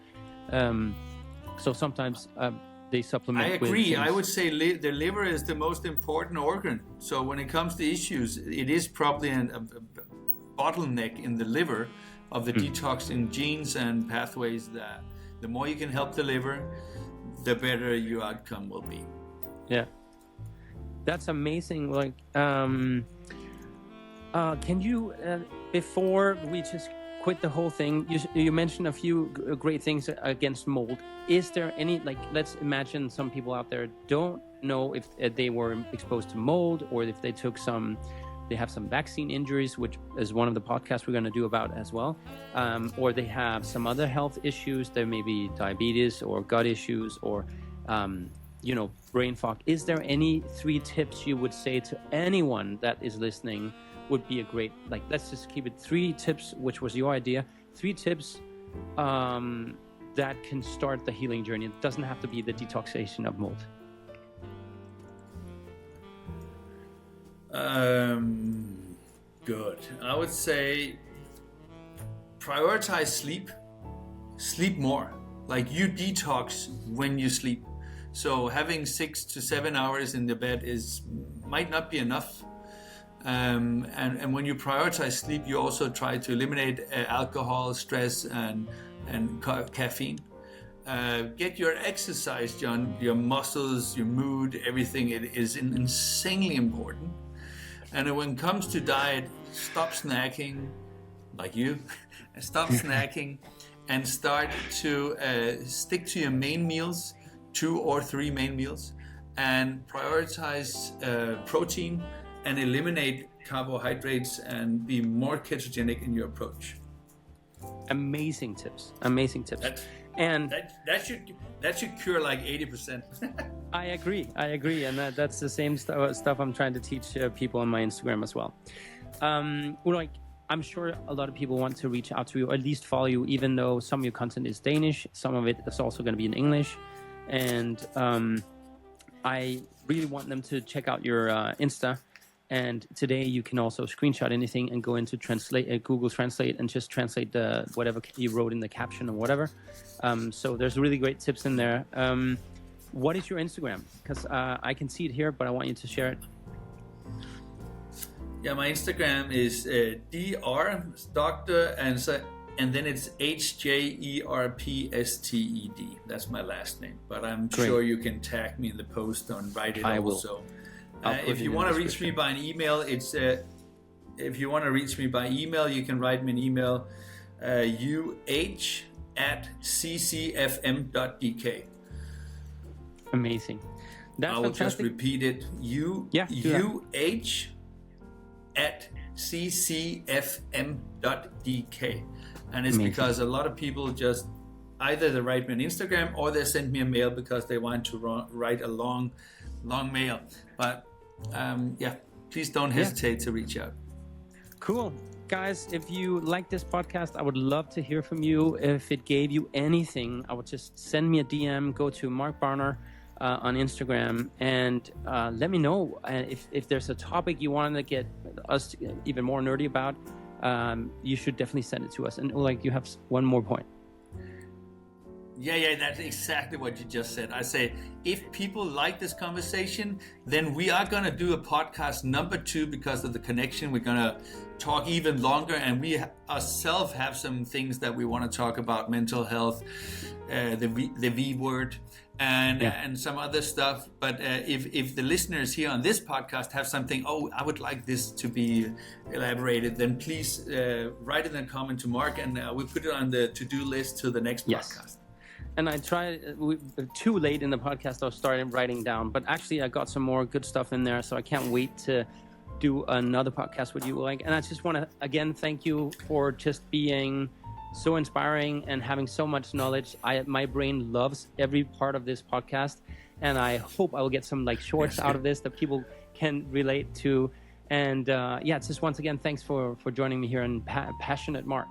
So sometimes they supplement. I agree. With I would say the liver is the most important organ. So when it comes to issues, it is probably a bottleneck in the liver of the detoxing genes and pathways. That the more you can help the liver, the better your outcome will be. Yeah, that's amazing. Like, can you before we just quit the whole thing, you mentioned a few great things against mold. Is there any, like, let's imagine some people out there don't know if they were exposed to mold, or if they have some vaccine injuries, which is one of the podcasts we're going to do about as well, or they have some other health issues. There may be diabetes or gut issues, or brain fog. Is there any 3 tips you would say to anyone that is listening would be a great, like, let's just keep it 3 tips, which was your idea, 3 tips that can start the healing journey? It doesn't have to be the detoxification of mold. Good. I would say prioritize sleep. Sleep more. Like, you detox when you sleep. So having 6 to 7 hours in the bed might not be enough. And when you prioritize sleep, you also try to eliminate alcohol, stress, and caffeine. Get your exercise, John. Your muscles, your mood, everything. It is insanely important. And when it comes to diet, stop snacking, like you. Stop snacking, and start to stick to your main meals, 2 or 3 main meals, and prioritize protein, and eliminate carbohydrates, and be more ketogenic in your approach. Amazing tips. That should cure like 80%. I agree, and that's the same stuff I'm trying to teach people on my Instagram as well. Ulrich, I'm sure a lot of people want to reach out to you, or at least follow you, even though some of your content is Danish, some of it is also going to be in English, and I really want them to check out your Insta. And today you can also screenshot anything and go into Google Translate, and just translate whatever you wrote in the caption or whatever. So there's really great tips in there. What is your Instagram? Because I can see it here, but I want you to share it. Yeah, my Instagram is Dr. Doctor, and then it's HJERPSTED. That's my last name, but I'm sure you can tag me in the post and write it also. Will. If you want to reach me by an email, you can write me an email, uh@ccfm.dk. Amazing. That's I will fantastic. just repeat it. UH@ccfm.dk. And it's Amazing. because a lot of people just either they write me on Instagram, or they send me a mail because they want to write a long mail. But please don't hesitate to reach out. Cool. Guys, if you like this podcast, I would love to hear from you. If it gave you anything, I would just send me a DM, go to Mark Barner on Instagram, and let me know if there's a topic you want to get us even more nerdy about. You should definitely send it to us. And like, you have one more point. Yeah, that's exactly what you just said. I say, if people like this conversation, then we are going to do a podcast number 2 because of the connection. We're going to talk even longer, and we ourselves have some things that we want to talk about: mental health, the V word, and some other stuff. But if the listeners here on this podcast have something, I would like this to be elaborated, then please write it in a comment to Mark, and we'll put it on the to-do list to the next podcast. And I tried too late in the podcast. I started writing down, but actually I got some more good stuff in there. So I can't wait to do another podcast with you. And I just want to again thank you for just being so inspiring and having so much knowledge. My brain loves every part of this podcast, and I hope I will get some shorts out of this that people can relate to. And just once again, thanks for joining me here on Passionate Mark.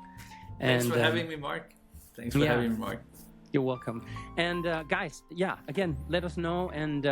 Thanks for having me, Mark. Thanks for having me, Mark. You're welcome. And guys, again, let us know and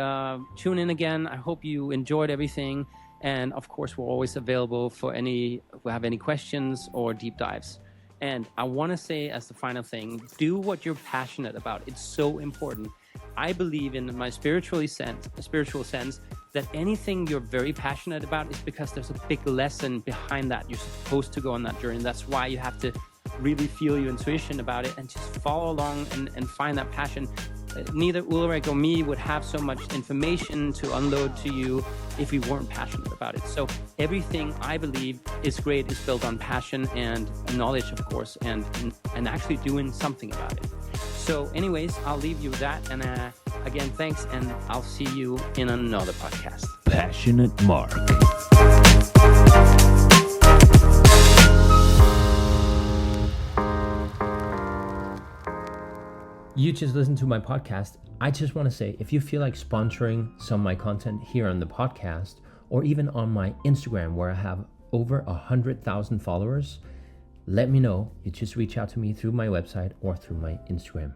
tune in again. I hope you enjoyed everything. And of course, we're always available for if we have any questions or deep dives. And I want to say as the final thing, do what you're passionate about. It's so important. I believe in my spiritual sense that anything you're very passionate about is because there's a big lesson behind that. You're supposed to go on that journey. That's why you have to really feel your intuition about it and just follow along and find that passion. Neither Ulrich or me would have so much information to unload to you if we weren't passionate about it. So everything I believe is great is built on passion and knowledge, of course, and actually doing something about it. So anyways, I'll leave you with that. And again, thanks. And I'll see you in another podcast. Passionate Mark. You just listened to my podcast. I just want to say, if you feel like sponsoring some of my content here on the podcast, or even on my Instagram where I have over 100,000 followers, let me know. You just reach out to me through my website or through my Instagram.